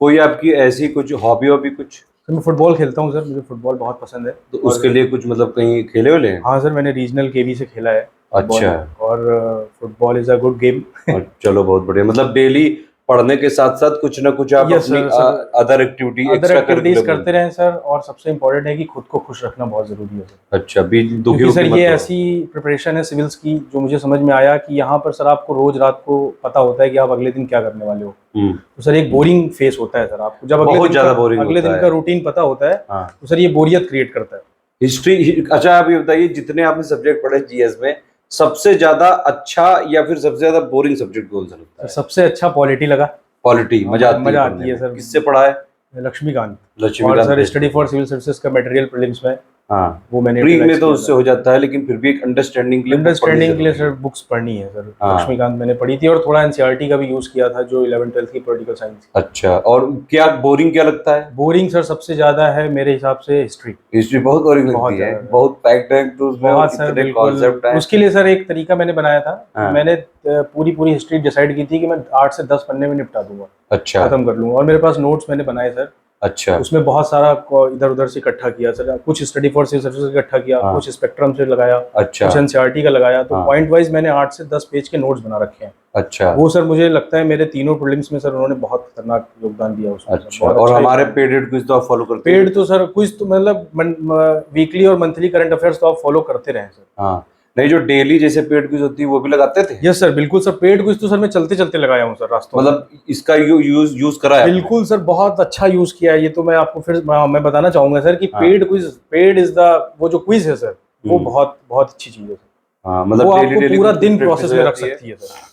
कोई आपकी ऐसी कुछ हॉबी कुछ? सर मैं फुटबॉल खेलता हूँ सर, मुझे फुटबॉल बहुत पसंद है। तो उसके लिए कुछ मतलब कहीं खेले हुए हैं? हाँ सर, मैंने रीजनल केवी से खेला है फुटबॉल। अच्छा। और football is a good game. और चलो बहुत बढ़िया, मतलब डेली पढ़ने के साथ साथ कुछ ना कुछ आप Yes, अपनी sir. Other activity other extra activities करते करिकुलर। रहें सर, और सबसे इम्पोर्टेंट है कि खुद को खुश रखना बहुत जरूरी है सर। अच्छा, भी दुखी क्योंकि सर होके ये मत रहो। ऐसी प्रिपरेशन है सिविल्स की, जो मुझे समझ में आया कि यहाँ पर सर आपको रोज रात को पता होता है कि आप अगले दिन क्या करने वाले हो। तो सर एक बोरिंग फेस होता है सर आपको, जब बहुत ज्यादा बोरिंग अगले होता दिन है। का रूटीन पता होता है, हाँ। तो सर ये बोरियत क्रिएट करता है। हिस्ट्री, अच्छा आप ये बताइए, जितने आपने सब्जेक्ट पढ़े जीएस में, सबसे ज्यादा अच्छा या फिर सबसे ज्यादा बोरिंग सब्जेक्ट कौन सा लगता है? सबसे अच्छा पॉलिटी लगा। पॉलिटी मजा आती है मजा पढ़ने आती है में। सर। किससे पढ़ा है? लक्ष्मीकांत। और लक्ष्मीकांत सर बेस्ट स्टडी होता फॉर है। सिविल सर्विसेज का मटेरियल प्रीलिम्स में हाँ, वो मैंने प्री यूटिलाइज में तो किया उससे था। हो जाता है, लेकिन फिर भी एक अंडरस्टैंडिंग के लिए बुक पढ़नी अंडरस्टैंडिंग के लिए जरूरी सर है। बुक्स पढ़नी है सर। हाँ। लक्ष्मीकांत मैंने पढ़ी थी, और थोड़ा एनसीईआरटी का भी यूज किया था, जो 11th-12th की पॉलिटिकल साइंस। अच्छा, और क्या बोरिंग क्या लगता है? बोरिंग सर सबसे ज्यादा है मेरे हिसाब से हिस्ट्री। हिस्ट्री बहुत बोरिंग बहुत लगती है, ज्यादा। बहुत पैक्ड है तो उसमें, और बहुत सर, इतने बिल्कुल। कॉन्सेप्ट हैं। उसके लिए सर एक तरीका मैंने बनाया था कि हाँ। मैंने पूरी पूरी हिस्ट्री डिसाइड की थी कि मैं 8 से 10 पन्ने में निपटा दूंगा, अच्छा खत्म कर लूंगा। और मेरे पास नोट्स मैंने बनाए सर, अच्छा उसमें बहुत सारा इधर उधर से इकट्ठा किया सर। कुछ स्टडी फॉर सिविल सर्विसेज का इकट्ठा किया, हाँ। कुछ स्पेक्ट्रम से लगाया, अच्छा कुछ एनसीईआरटी का लगाया। तो हाँ। पॉइंट वाइज मैंने 8 से 10 पेज के नोट्स बना रखे हैं। अच्छा वो सर मुझे लगता है मेरे तीनों प्रीलिम्स में सर उन्होंने बहुत खतरनाक योगदान दिया उसमें। सर, अच्छा, बहुत और अच्छा हमारे योगदान। पेडेड क्विज तो आप फॉलो करते हैं? पेड तो सर कुछ तो मतलब वीकली और मंथली करंट अफेयर्स तो आप फॉलो करते रहे सर। हाँ, नहीं जो डेली जैसे पेड क्विज होती है वो भी लगाते थे? यस सर, बिल्कुल सर। पेड कुछ तो सर मैं चलते चलते लगाया हूँ सर रास्तों में। मतलब इसका यूज करा है आपने? बिल्कुल सर, बहुत अच्छा यूज किया है। ये तो मैं आपको फिर मैं बताना चाहूंगा सर कि हाँ। पेड इज द, वो जो क्विज है सर, वो बहुत बहुत अच्छी चीज है सर। हाँ, वो मतलब आपको डेली पूरा कुछ दिन प्रैक्टिस प्रोसेस हो में रख जाती है। सकती है सर।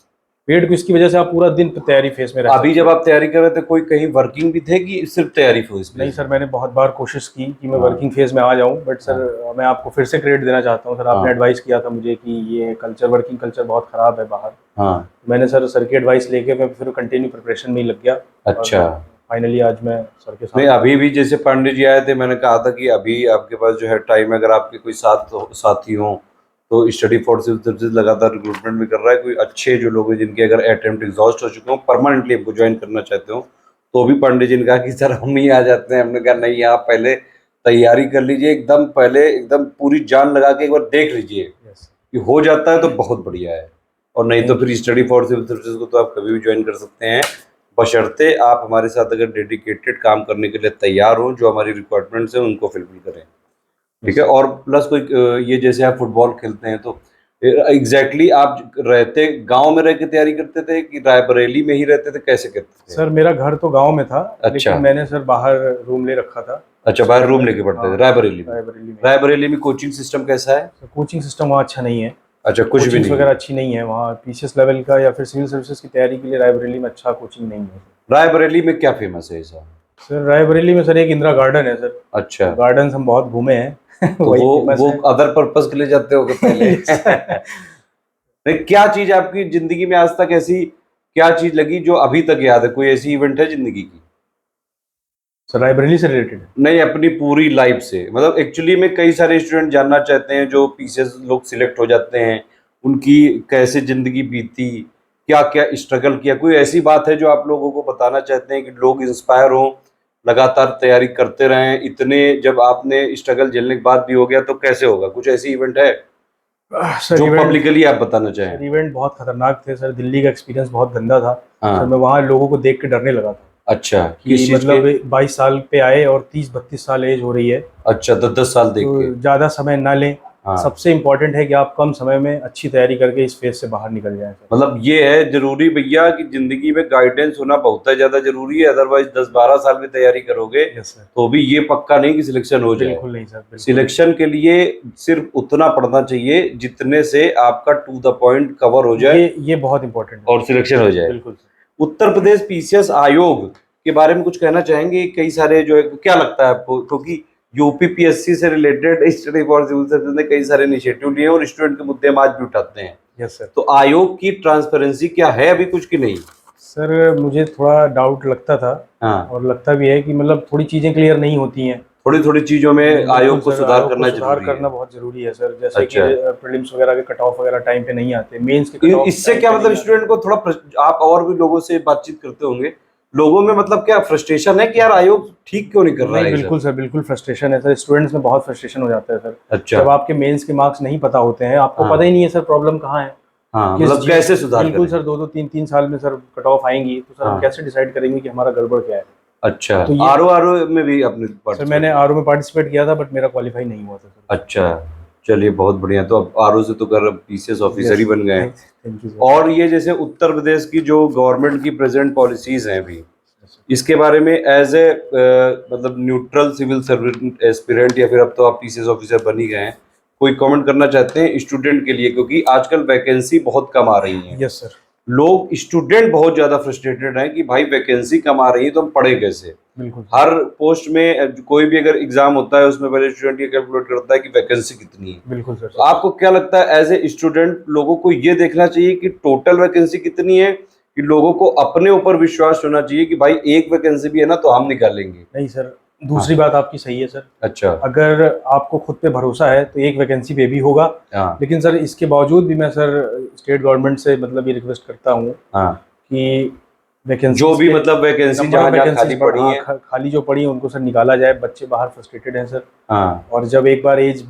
पेड क्विज की वजह से आप पूरा दिन तैयारी फेस में रह सकते अभी हैं। जब आप तैयारी कर रहे थे, कोई कहीं वर्किंग भी थे कि सिर्फ तैयारी फेज पे? नहीं सर, मैंने बहुत बार कोशिश की कि मैं हाँ। वर्किंग फेज में आ जाऊं, बट सर मैं आपको फिर से क्रेडिट देना चाहता हूं सर। आपने हाँ। एडवाइस किया था मुझे कि ये कल्चर, वर्किंग कल्चर बहुत खराब है बाहर। हाँ। मैंने सर की एडवाइस लेके मैं फिर कंटिन्यू प्रिपरेशन में ही लग गया। अच्छा। फाइनली आज मैं सर के नहीं, साथ। अभी भी जैसे पांडे जी आए थे, मैंने कहा था कि अभी आपके पास जो है टाइम, अगर आपके कोई साथी हो तो स्टडी फॉर सिविल सर्विसेज लगातार रिक्रूटमेंट भी कर रहा है। कोई अच्छे जो लोग हैं जिनके अगर अटेम्प्ट एग्जॉस्ट हो चुके हो, परमानेंटली आपको ज्वाइन करना चाहते हो, तो भी पांडे जी ने कहा कि सर हम ही आ जाते हैं। हमने कहा नहीं, आप पहले तैयारी कर लीजिए, एकदम पहले एकदम पूरी जान लगा के एक बार देख लीजिए यस। कि हो जाता है तो बहुत बढ़िया है, और नहीं तो Thank फिर स्टडी फॉर सिविल सर्विसेज को तो आप कभी भी ज्वाइन कर सकते हैं, बशर्ते आप हमारे साथ अगर डेडिकेटेड काम करने के लिए तैयार हो, जो हमारी रिक्वायरमेंट्स हैं उनको फुलफिल करें। ठीक है। और प्लस कोई ये जैसे आप फुटबॉल खेलते हैं तो एग्जैक्टली आप रहते गांव में रह के तैयारी करते थे कि रायबरेली में ही रहते थे, कैसे करते थे? सर मेरा घर तो गांव में था, अच्छा। लेकिन मैंने सर बाहर रूम ले रखा था। अच्छा, बाहर रूम लेके पढ़ते थे हाँ, रायबरेली में? रायबरेली में। रायबरेली में कोचिंग सिस्टम कैसा है? कोचिंग सिस्टम वहाँ अच्छा नहीं है। अच्छा, कुछ भी कोचिंग्स नहीं वगैरह है। अच्छी नहीं है वहाँ। पीसीएस लेवल का या फिर सिविल सर्विसेज की तैयारी के लिए रायबरेली में अच्छा कोचिंग नहीं है। रायबरेली में क्या फेमस है ऐसा? सर रायबरेली में सर एक इंदिरा गार्डन है सर। अच्छा, गार्डन हम बहुत घूमे हैं। तो वही वो फेमस वो है। अदर पर्पस के लिए जाते होगे पहले? नहीं, क्या चीज आपकी जिंदगी में आज तक ऐसी क्या चीज लगी जो अभी तक याद है? कोई ऐसी इवेंट है जिंदगी की? सर रायबरेली से रिलेटेड। नहीं, अपनी पूरी लाइफ से, मतलब एक्चुअली में कई सारे स्टूडेंट जानना चाहते हैं, जो पीसीएस लोग सिलेक्ट हो जाते हैं, उनकी कैसे जिंदगी बीती, क्या क्या स्ट्रगल किया। कोई ऐसी बात है जो आप लोगों को बताना चाहते हैं कि लोग इंस्पायर हों, लगातार तैयारी करते रहें? इतने जब आपने स्ट्रगल झेलने के बाद भी हो गया तो कैसे होगा? कुछ ऐसी इवेंट है सर जो इवेंट पब्लिकली आप बताना चाहें? सर इवेंट बहुत खतरनाक थे सर। दिल्ली का एक्सपीरियंस बहुत गंदा था। हाँ। सर मैं वहाँ लोगों को देख के डरने लगा था अच्छा, कि किस चीज मतलब के? 22 साल पे आए और 30-32 साल एज हो रही है, अच्छा, 10 साल देख तो के। ज़्यादा समय ना लें। हाँ। सबसे इम्पोर्टेंट है कि आप कम समय में अच्छी तैयारी करके इस फेज से बाहर निकल जाएं सर। मतलब ये है जरूरी भैया कि जिंदगी में गाइडेंस होना बहुत है ज्यादा जरूरी है, अदरवाइज 10-12 साल में तैयारी करोगे यस सर। तो भी ये पक्का नहीं कि सिलेक्शन हो जाए। बिल्कुल नहीं सर, बिल्कुल। सिलेक्शन के लिए सिर्फ उतना पढ़ना चाहिए जितने से आपका टू द पॉइंट कवर हो जाए ये बहुत इंपॉर्टेंट है। और सिलेक्शन हो जाए। बिल्कुल सर। उत्तर प्रदेश पीसीएस आयोग के बारे में कुछ कहना चाहेंगे? कई सारे जो है, क्या लगता है आपको? क्योंकि यूपी पीएससी से related Study for Civil Services ने कई सारे इनिशिएटिव लिए और स्टूडेंट के मुद्दे हम आज भी उठाते हैं। Yes sir. तो आयोग की ट्रांसपेरेंसी क्या है अभी कुछ की नहीं? सर मुझे थोड़ा डाउट लगता था, हाँ। और लगता भी है कि मतलब थोड़ी चीज़ें क्लियर नहीं होती हैं। थोड़ी थोड़ी चीजों में आयोग को सर, सुधार आयोग को करना सुधार जरूरी करना है। बहुत जरूरी है सर। जैसे अच्छा। कि प्रीलिम्स वगैरह के कट ऑफ वगैरह टाइम पे नहीं आते, मेंस के कट ऑफ इससे क्या मतलब स्टूडेंट को थोड़ा आप और भी लोगों से बातचीत करते होंगे, लोगों में मतलब क्या फ्रस्ट्रेशन है कि यार आयोग ठीक क्यों नहीं कर रहा नहीं, है? बिल्कुल सर, बिल्कुल फ्रस्ट्रेशन है सर। स्टूडेंट्स में बहुत फ्रस्ट्रेशन हो जाता है सर। अच्छा। जब आपके मेंस के मार्क्स नहीं पता होते हैं, आपको हाँ। पता ही नहीं है सर प्रॉब्लम कहाँ है। हाँ, किस मतलब चीज- कैसे सुधार बिल्कुल करें? सर, 2-2 3-3 साल में सर कट ऑफ आएंगी, तो सर हाँ। हम कैसे डिसाइड करेंगे कि हमारा गड़बड़ क्या है? अच्छा, तो ये आरओ में भी आपने सर पार्टिसिपेट मैंने किया? आरओ में पार्टिसिपेट किया था, बट मेरा क्वालिफाई नहीं हुआ था सर। अच्छा, चलिए बहुत बढ़िया। तो अब आरओ से तो कर पीसीएस ऑफिसर ही यस, बन गए हैं। Thank you sir. और ये जैसे उत्तर प्रदेश की जो गवर्नमेंट की प्रेजेंट पॉलिसीज हैं अभी, Yes, इसके बारे में एज ए मतलब न्यूट्रल सिविल सर्वेंट एस्पिरेंट, या फिर अब तो आप पीसीएस ऑफिसर बन ही गए हैं, कोई कमेंट करना चाहते हैं स्टूडेंट के लिए? क्योंकि आजकल वैकेंसी बहुत कम आ रही है, यस सर, लोग स्टूडेंट बहुत ज्यादा फ्रस्ट्रेटेड हैं कि भाई वैकेंसी कम आ रही है तो हम पढ़े कैसे। बिल्कुल सर। हर पोस्ट में कोई भी अगर एग्जाम होता है उसमें पहले स्टूडेंट ये कैलकुलेट करता है कि वैकेंसी कितनी है। बिल्कुल सर। तो आपको क्या लगता है एज ए स्टूडेंट लोगों को ये देखना चाहिए कि टोटल वैकेंसी कितनी है, कि लोगों को अपने ऊपर विश्वास होना चाहिए कि भाई एक वैकेंसी भी है ना तो हम निकालेंगे? नहीं सर, दूसरी बात आपकी सही है सर। अच्छा। अगर आपको खुद पे भरोसा है तो एक वैकेंसी पे भी होगा। हाँ लेकिन सर इसके बावजूद भी मैं सर स्टेट गवर्नमेंट से मतलब ये रिक्वेस्ट करता हूँ हाँ, कि वैकेंसी जो भी मतलब वैकेंसी जहाँ जहाँ खाली पड़ी है, खाली जो पड़ी है उनको सर निकाला जाए। बच्चे बाहर फ्रस्ट्रेटेड हैं सर, हाँ, और जब एक बार एज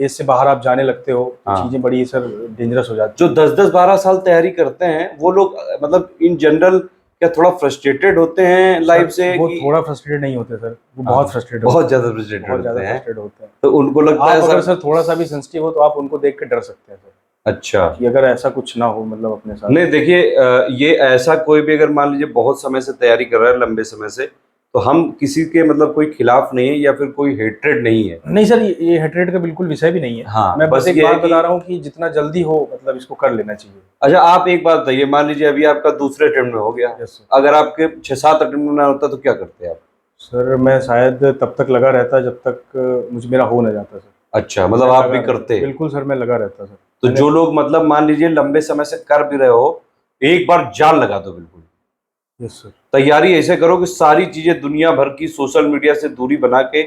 से बाहर आप जाने लगते हो तो हाँ। चीजें बड़ी सर डेंजरस हो जाती जो 10-10 12 साल तैयारी करते हैं वो लोग मतलब इन जनरल क्या थोड़ा फ्रस्ट्रेटेड होते हैं लाइफ से? वो कि थोड़ा फ्रस्ट्रेटेड नहीं होते सर, वो हाँ, बहुत फ्रस्ट्रेटेड बहुत ज्यादा फ्रस्ट्रेटेड बहुत ज्यादा होते हैं, फ्रस्ट्रेटेड होते हैं। तो उनको लगता है आप अगर सर। सर थोड़ा सा भी सेंसिटिव हो तो आप उनको देख के डर सकते हैं सर, अच्छा, कि अगर ऐसा कुछ ना हो मतलब अपने साथ। नहीं देखिए, ये ऐसा कोई भी अगर मान लीजिए बहुत समय से तैयारी कर रहा है, लंबे समय से, तो हम किसी के मतलब कोई खिलाफ नहीं है या फिर कोई हेट्रेड नहीं है। नहीं सर, ये हेट्रेड का बिल्कुल विषय भी नहीं है। हाँ, मैं बस बस एक ये है बात कि बता रहा हूँ कि जितना जल्दी हो मतलब इसको कर लेना चाहिए। अच्छा, आप एक बात बताइए, मान लीजिए अभी आपका दूसरे अटेम्प्ट में हो गया, यस सर। अगर आपके 6-7 अटेम्प्ट में ना होता तो क्या करते आप? सर मैं शायद तब तक लगा रहता जब तक मुझे मेरा हो ना जाता सर। अच्छा, मतलब मैं आप लगा भी रहता। करते? बिल्कुल सर, मैं लगा रहता सर। तो जो लोग मतलब मान लीजिए लंबे समय से कर भी रहे हो, एक बार जान लगा दो बिल्कुल। Yes sir. तैयारी ऐसे करो कि सारी चीजें दुनिया भर की सोशल मीडिया से दूरी बना के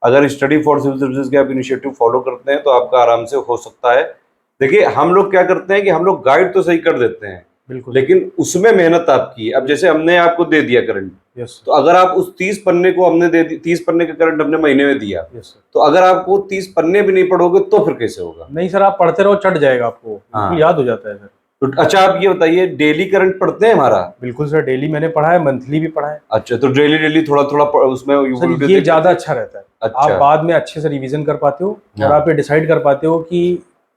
अगर स्टडी फॉर सिविल सर्विसेज के आप इनिशिएटिव फॉलो करते हैं तो आपका आराम से हो सकता है। देखिए हम लोग क्या करते हैं कि हम लोग गाइड तो सही कर देते हैं, बिल्कुल लेकिन उसमें मेहनत आपकी है। अब जैसे हमने आपको दे दिया करंट, यस तो अगर आप उस 30 पन्ने को हमने दे दी, 30 पन्ने का करंट हमने महीने में दिया, यस सर। तो अगर आपको 30 पन्ने भी नहीं पढ़ोगे तो फिर कैसे होगा? नहीं सर, आप पढ़ते रहो, चढ़ जाएगा आपको, बिल्कुल हाँ। याद हो जाता है सर। तो अच्छा आप ये बताइए, डेली करंट पढ़ते हैं हमारा? बिल्कुल सर, डेली मैंने पढ़ा है, मंथली भी पढ़ा है। अच्छा, तो डेली डेली थोड़ा थोड़ा उसमें सर वीडियो ये देख ज्यादा लेते हैं? अच्छा रहता है। अच्छा। आप बाद में अच्छे से रिवीजन कर पाते हो और हाँ। आप ये डिसाइड कर पाते हो कि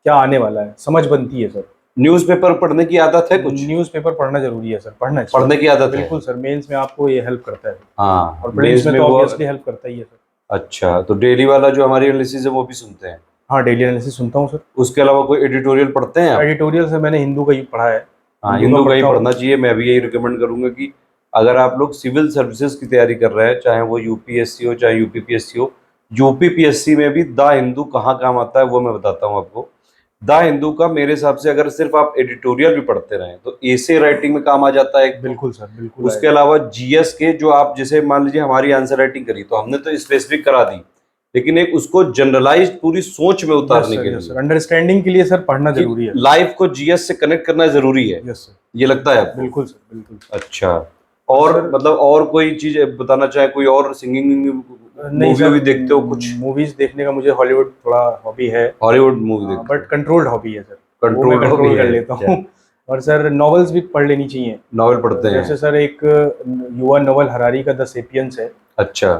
क्या आने वाला है, समझ बनती है सर। न्यूज़पेपर पढ़ने की आदत है कुछ? न्यूज़पेपर पढ़ना जरूरी है सर, पढ़ना चाहिए। पढ़ने की आदत है? बिल्कुल सर, मेंस में आपको ये हेल्प करता है। हाँ, और प्रीलिम्स में तो वो। ऑब्वियसली हेल्प करता ही है सर। अच्छा, तो डेली वाला जो हमारी एनालिसिस है वो भी सुनते हैं? हाँ, डेली एनालिसिस सुनता हूँ सर। उसके अलावा कोई एडिटोरियल पढ़ते हैं आप? एडिटोरियल से मैंने हिंदू का ही पढ़ा है। हाँ, हिंदू का ही पढ़ता हूँ। पढ़ना चाहिए। मैं भी यही रिकमेंड करूंगा कि अगर आप लोग सिविल सर्विसेज की तैयारी कर रहे हैं, चाहे वो यूपीएससी हो चाहे यूपीपीएससी हो, यूपीपीएससी में भी द हिंदू कहाँ काम आता है वो मैं बताता हूँ आपको। द हिंदू का मेरे हिसाब से अगर सिर्फ आप एडिटोरियल भी पढ़ते रहें तो एसे राइटिंग में काम आ जाता है एक तो। बिल्कुल सर, बिल्कुल उसके अलावा जीएस के जो आप जैसे मान लीजिए हमारी आंसर राइटिंग करी तो हमने तो स्पेसिफिक करा दी, लेकिन एक उसको जनरलाइज्ड पूरी सोच में उतारने के लिए, अंडरस्टैंडिंग के लिए सर पढ़ना जरूरी है। लाइफ को जीएस से कनेक्ट करना जरूरी है। यस सर, ये लगता है आपको? बिल्कुल सर, बिल्कुल। अच्छा, और सर, मतलब और कोई चीज बताना चाहे, कोई और सिंगिंग नहीं मूवी सर, भी देखते हो कुछ? मूवीज देखने का मुझे हॉलीवुड थोड़ा हॉबी है, हॉलीवुड मूवी देखते बट कंट्रोल्ड हॉबी है सर। वो मैं कंट्रोल हॉबी कंट्रोल कर है? लेता अच्छा, हूँ। और सर नॉवेल्स भी पढ़ लेनी चाहिए। नॉवेल पढ़ते हैं? जैसे सर एक युवा नोवेल हरारी का द सेपियंस है। अच्छा,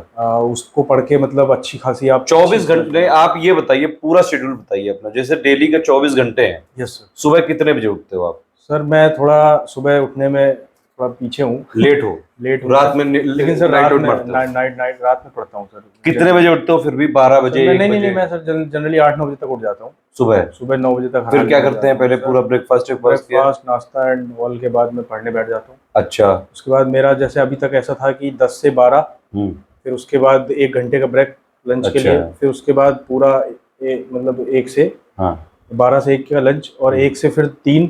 उसको पढ़ के मतलब अच्छी खासी आप 24 घंटे आप ये बताइए, पूरा शेड्यूल बताइए अपना। जैसे डेली का 24 घंटे हैं, यस सर। सुबह कितने बजे उठते हो आप? सर मैं थोड़ा सुबह उठने में थोड़ा पीछे हूँ, लेट हो? लेट हूँ रात में लेकिन सर नाइट रात आउट में मारते हो? नाइट रात में पढ़ता हूँ सर। कितने बजे उठते हो फिर भी? 12 सर, बजे, मैं 1 नहीं बजे? मैं सर जनरली 8-9 बजे तक उठ जाता हूँ। सुबह सुबह 9 बजे तक फिर क्या करते हैं? पहले पूरा ब्रेकफास्ट किया? ब्रेकफास्ट, नाश्ता एंड ऑल के बाद मैं पढ़ने बैठ जाता हूँ। अच्छा। उसके बाद मेरा जैसे अभी तक ऐसा था कि 10 से 12, फिर उसके बाद 1 घंटे का ब्रेक लंच के लिए, फिर उसके बाद पूरा मतलब 1 से 12 से 1 का लंच, और 1 से फिर 3,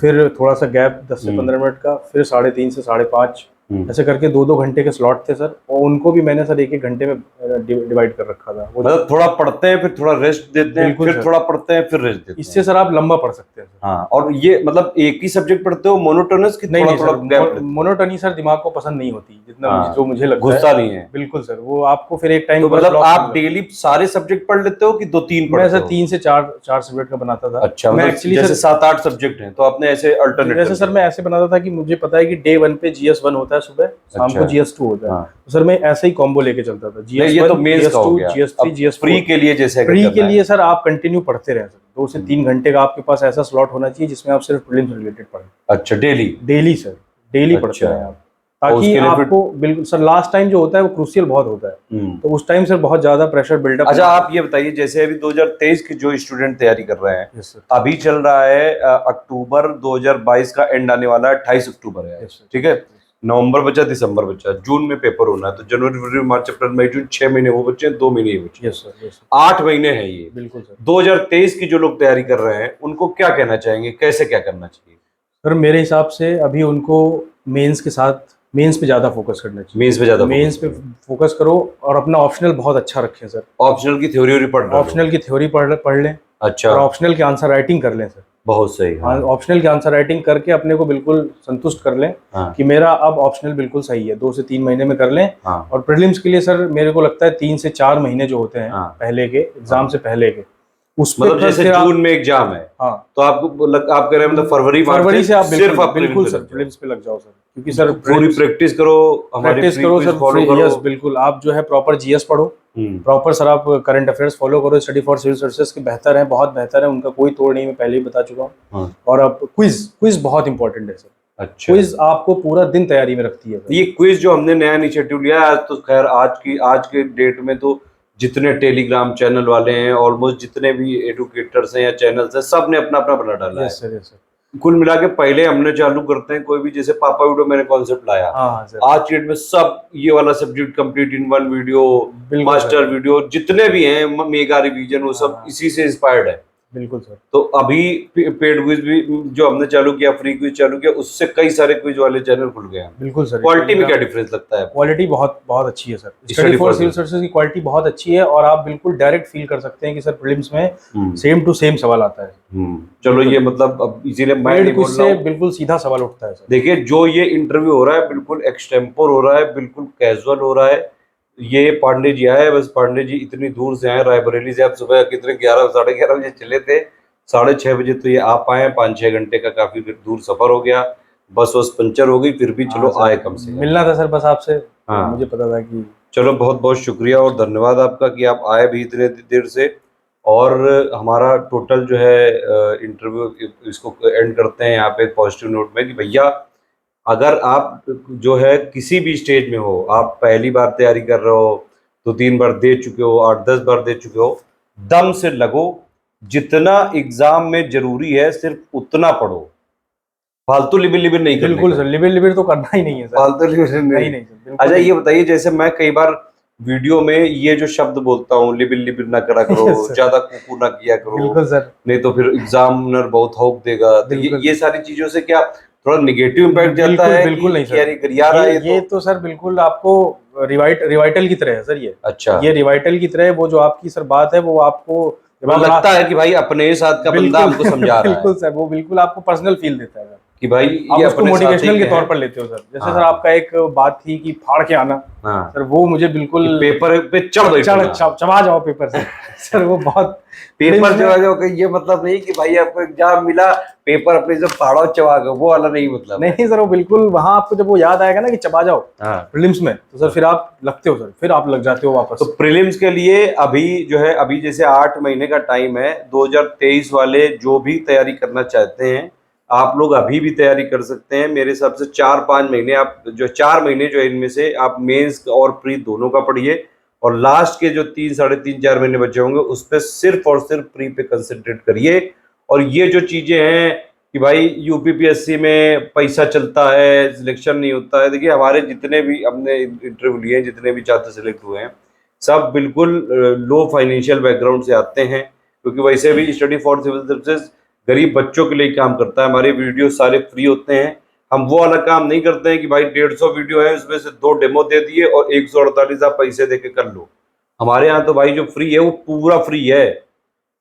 फिर थोड़ा सा गैप 10 से 15 मिनट का, फिर 3:30 से 5:30, ऐसे करके 2-2 घंटे के स्लॉट थे सर, और उनको भी मैंने सर 1-1 घंटे में डिवाइड कर रखा था। वो मतलब थोड़ा पढ़ते हैं फिर थोड़ा रेस्ट देते हैं, बिल्कुल फिर सर। थोड़ा पढ़ते हैं फिर रेस्ट देते हैं। इससे सर आप लंबा पढ़ सकते हैं सर। हाँ, और ये मतलब एक ही सब्जेक्ट पढ़ते हो मोनोटोनस की नहीं थोड़ा नहीं थोड़ा सर, गैप लेते हो? मोनोटनी सर दिमाग को पसंद नहीं होती, जितना हाँ, जो मुझे लगता घुसता है। नहीं है। बिल्कुल सर, वो आपको फिर एक टाइम तो पर मतलब ब्लॉक आप करना डेली सारे सब्जेक्ट पढ़ लेते हो कि 2-3 मैं पढ़ते सर हो? 3 से 4 सब्जेक्ट का बनाता था। अच्छा, मैं मतलब एक्चुअली जैसे सर 7-8 सब्जेक्ट हैं तो आपने ऐसे अल्टरनेट जैसे सर मैं ऐसे बनाता था कि मुझे पता है कि डे 1 पे GS1 होता है सुबह, शाम को अच्छा। GS2 होता है। हाँ। तो सर मैं ऐसे ही कॉम्बो लेके चलता था, नहीं, ये तो GS1 मेंस का हो GS2 गया। GS3 अब GS4। प्री के लिए जैसे अगर प्री के करना है। लिए सर आप कंटिन्यू पढ़ते रहे सर, 2 से 3 घंटे का आपके पास ऐसा स्लॉट होना चाहिए जिसमें आप सिर्फ प्रीलिम्स रिलेटेड पढ़ें। अच्छा, डेली? डेली सर, डेली पढ़ते अच्छा। रहे आप, और ताकि उसके लिए फिर आपको बिल्कुल सर लास्ट टाइम जो होता है वो क्रूशियल बहुत होता है। तो उस टाइम सर बहुत ज्यादा प्रेशर बिल्डअप। अच्छा, आप ये बताइए जैसे अभी 2023 की जो स्टूडेंट तैयारी कर रहे हैं, यस सर। अभी चल रहा है अक्टूबर 2022 का एंड आने वाला है, 28 अक्टूबर है, यस सर। ठीक है? नवंबर बचा, दिसंबर बचा, जून में पेपर होना है, तो जनवरी फरवरी मार्च अप्रैल मई जून 6 महीने वो बचे हैं, 2 महीने ये बचे हैं। Yes sir, yes sir. 8 महीने हैं ये। बिल्कुल सर। 2023 की जो लोग तैयारी कर रहे हैं उनको क्या कहना चाहेंगे, कैसे क्या करना चाहिए? सर मेरे हिसाब से अभी उनको मेंस के साथ मेंस पे ज़्यादा फोकस करना चाहिए। मेंस पे ज्यादा मेंस पे फोकस करो और अपना ऑप्शनल बहुत अच्छा रखें सर। ऑप्शनल की थ्योरी पढ़ रहे हो? ऑप्शनल की थ्योरी पढ़ लें, अच्छा, और ऑप्शनल की आंसर राइटिंग कर लें सर। बहुत सही। हाँ, ऑप्शनल की आंसर राइटिंग करके अपने को बिल्कुल संतुष्ट कर लें हाँ, कि मेरा अब ऑप्शनल बिल्कुल सही है, 2 से 3 महीने में कर लें। हाँ, और प्रीलिम्स के लिए सर मेरे को लगता है 3 से 4 महीने जो होते हैं हाँ। पहले के एग्जाम से पहले के, उस पे मतलब जैसे फिर आप जून में एग्जाम है, हाँ तो आपको आप कह रहे हैं मतलब फरवरी से आप सिर्फ आप बिल्कुल प्रीलिम्स सर पे लग जाओ। प्रीलिम्स पे लग जाओ सर, क्योंकि सर पूरी प्रैक्टिस करो, हमारी प्रैक्टिस फ्री करो क्विज सर, फॉलो करो। यस बिल्कुल। आप जो है प्रॉपर GS पढ़ो, प्रॉपर सर आप करंट अफेयर्स फॉलो करो, स्टडी फॉर सिविल सर्विसेज के बेहतर है, बहुत बेहतर है, उनका कोई तोड़ नहीं, मैं पहले ही बता चुका हूँ। हाँ। और अब क्विज बहुत इंपॉर्टेंट है सर। अच्छा, क्विज आपको पूरा दिन तैयारी में रखती है सर। ये क्विज जो हमने नया इनिशिएटिव लिया है, आज तो खैर आज के डेट में तो जितने टेलीग्राम चैनल वाले हैं, ऑलमोस्ट जितने भी एडुकेटर्स हैं या चैनल्स हैं, सब ने अपना अपना बना डाला है। Yes sir, yes sir. कुल मिला के पहले हमने चालू करते हैं कोई भी, जैसे पापा वीडियो मैंने कॉन्सेप्ट लाया, हाँ सर। आज की डेट में सब ये वाला subject complete in one video, बिल्कुल मास्टर सर। वीडियो जितने भी हैं, मेगा रिवीजन, वो सब हाँ। इसी से इंस्पायर्ड है। बिल्कुल सर। तो अभी पेड क्विज भी जो हमने चालू किया, फ्री क्विज चालू किया, उससे कई सारे क्विज वाले चैनल खुल गए हैं। बिल्कुल सर। क्वालिटी में क्या डिफरेंस लगता है? क्वालिटी बहुत बहुत अच्छी है sir, Study Study for for Civil Civil Services की क्वालिटी बहुत अच्छी है, और आप बिल्कुल डायरेक्ट फील कर सकते हैं कि सर प्रीलिम्स में सेम टू सेम सवाल आता है। चलो, ये मतलब अब इसीलिए मैं नहीं बोल रहा हूँ, बिल्कुल सीधा सवाल उठता है सर। देखिए जो ये इंटरव्यू हो रहा है बिल्कुल एक्सटेम्पोर हो रहा है, बिल्कुल कैजुअल हो रहा है। ये पांडे जी आए, बस पांडे जी इतनी दूर से आए, रायबरेली से। आप सुबह कितने 11 साढ़े 11 बजे चले थे, 6:30 बजे तो ये आप आए, 5-6 घंटे का काफी दूर सफर हो गया, बस पंचर हो गई, फिर भी चलो आए कम से कम। मिलना था सर बस आपसे। हाँ। मुझे पता था कि चलो, बहुत बहुत शुक्रिया और धन्यवाद आपका कि आप आए भी इतने देर से। और हमारा टोटल जो है इंटरव्यू, इसको एंड करते हैं यहाँ पे पॉजिटिव नोट में कि भैया, अगर आप जो है किसी भी स्टेज में हो, आप पहली बार तैयारी कर रहे हो, 2-3 बार दे चुके हो, 8-10 बार दे चुके हो, दम से लगो, जितना एग्जाम में जरूरी है सिर्फ उतना पढ़ो, फालतू लिबिर लिबिर नहीं करने बिल्कुल का। सर, लिबिर तो करना ही नहीं है सर। फालतू लिबिर नहीं नहीं सर, बिल्कुल अच्छा, नहीं। ये बताइए, जैसे मैं कई बार वीडियो में ये जो शब्द बोलता हूँ, लिबिर लिबिर ना करा करो, Yes, sir. ज्यादा कुकू ना किया करो, बिल्कुल सर। नहीं तो फिर एग्जामिनर बहुत होप देगा, तो बिल्कुल। ये सारी चीजों से क्या थोड़ा निगेटिव इम्पैक्ट जाता है बिल्कुल नहीं कि सर। यार गरिया रहा है ये तो सर बिल्कुल आपको रिवाइटल की तरह है सर ये। अच्छा, ये रिवाइटल की तरह है, वो जो आपकी सर बात है वो आपको मतलब लगता है कि भाई अपने ही साथ का बंदा हमको समझा रहा है बिल्कुल सर, वो बिल्कुल आपको पर्सनल फील देता है सर, कि भाई आप ये उसको अपने साथी मोटिवेशनल के हैं। तौर पर लेते हो सर। जैसे हाँ। सर आपका एक बात थी कि फाड़ के आना, हाँ, सर वो मुझे बिल्कुल पेपर पे चढ़ बैठना। चबा जाओ पेपर से सर, वो बहुत पेपर चढ़ा जाओ का ये मतलब नहीं कि भाई आपको एग्जाम मिला, पेपर अपने से फाड़ो चबा गए, वो वाला नहीं मतलब। नहीं सर, वो बिल्कुल वहां आपको जब वो याद आएगा ना कि चबा जाओ हाँ। प्रीलिम्स में, तो सर फिर आप लगते हो सर, फिर आप लग जाते हो वापस। तो प्रीलिम्स के लिए अभी जो है, अभी जैसे 8 महीने का टाइम है, 2023 वाले जो भी तैयारी करना चाहते हैं, आप लोग अभी भी तैयारी कर सकते हैं। मेरे हिसाब से 4-5 महीने, आप जो 4 महीने जो इनमें से आप मेंस और प्री दोनों का पढ़िए, और लास्ट के जो 3-3.5-4 महीने बचे होंगे उस पर सिर्फ और सिर्फ प्री पे कंसंट्रेट करिए। और ये जो चीजें हैं कि भाई यूपीपीएससी में पैसा चलता है, सिलेक्शन नहीं होता है, देखिए हमारे जितने भी हमने इंटरव्यू लिए हैं, जितने भी छात्र सिलेक्ट हुए हैं, सब बिल्कुल लो फाइनेंशियल बैकग्राउंड से आते हैं, क्योंकि वैसे भी स्टडी फॉर सिविल सर्विसेज गरीब बच्चों के लिए काम करता है। हमारे वीडियो सारे फ्री होते हैं, हम वो वाला काम नहीं करते हैं कि भाई 150 वीडियो है उसमें से 2 डेमो दे दिए और 148 आप पैसे देके कर लो। हमारे यहाँ तो भाई जो फ्री है वो पूरा फ्री है।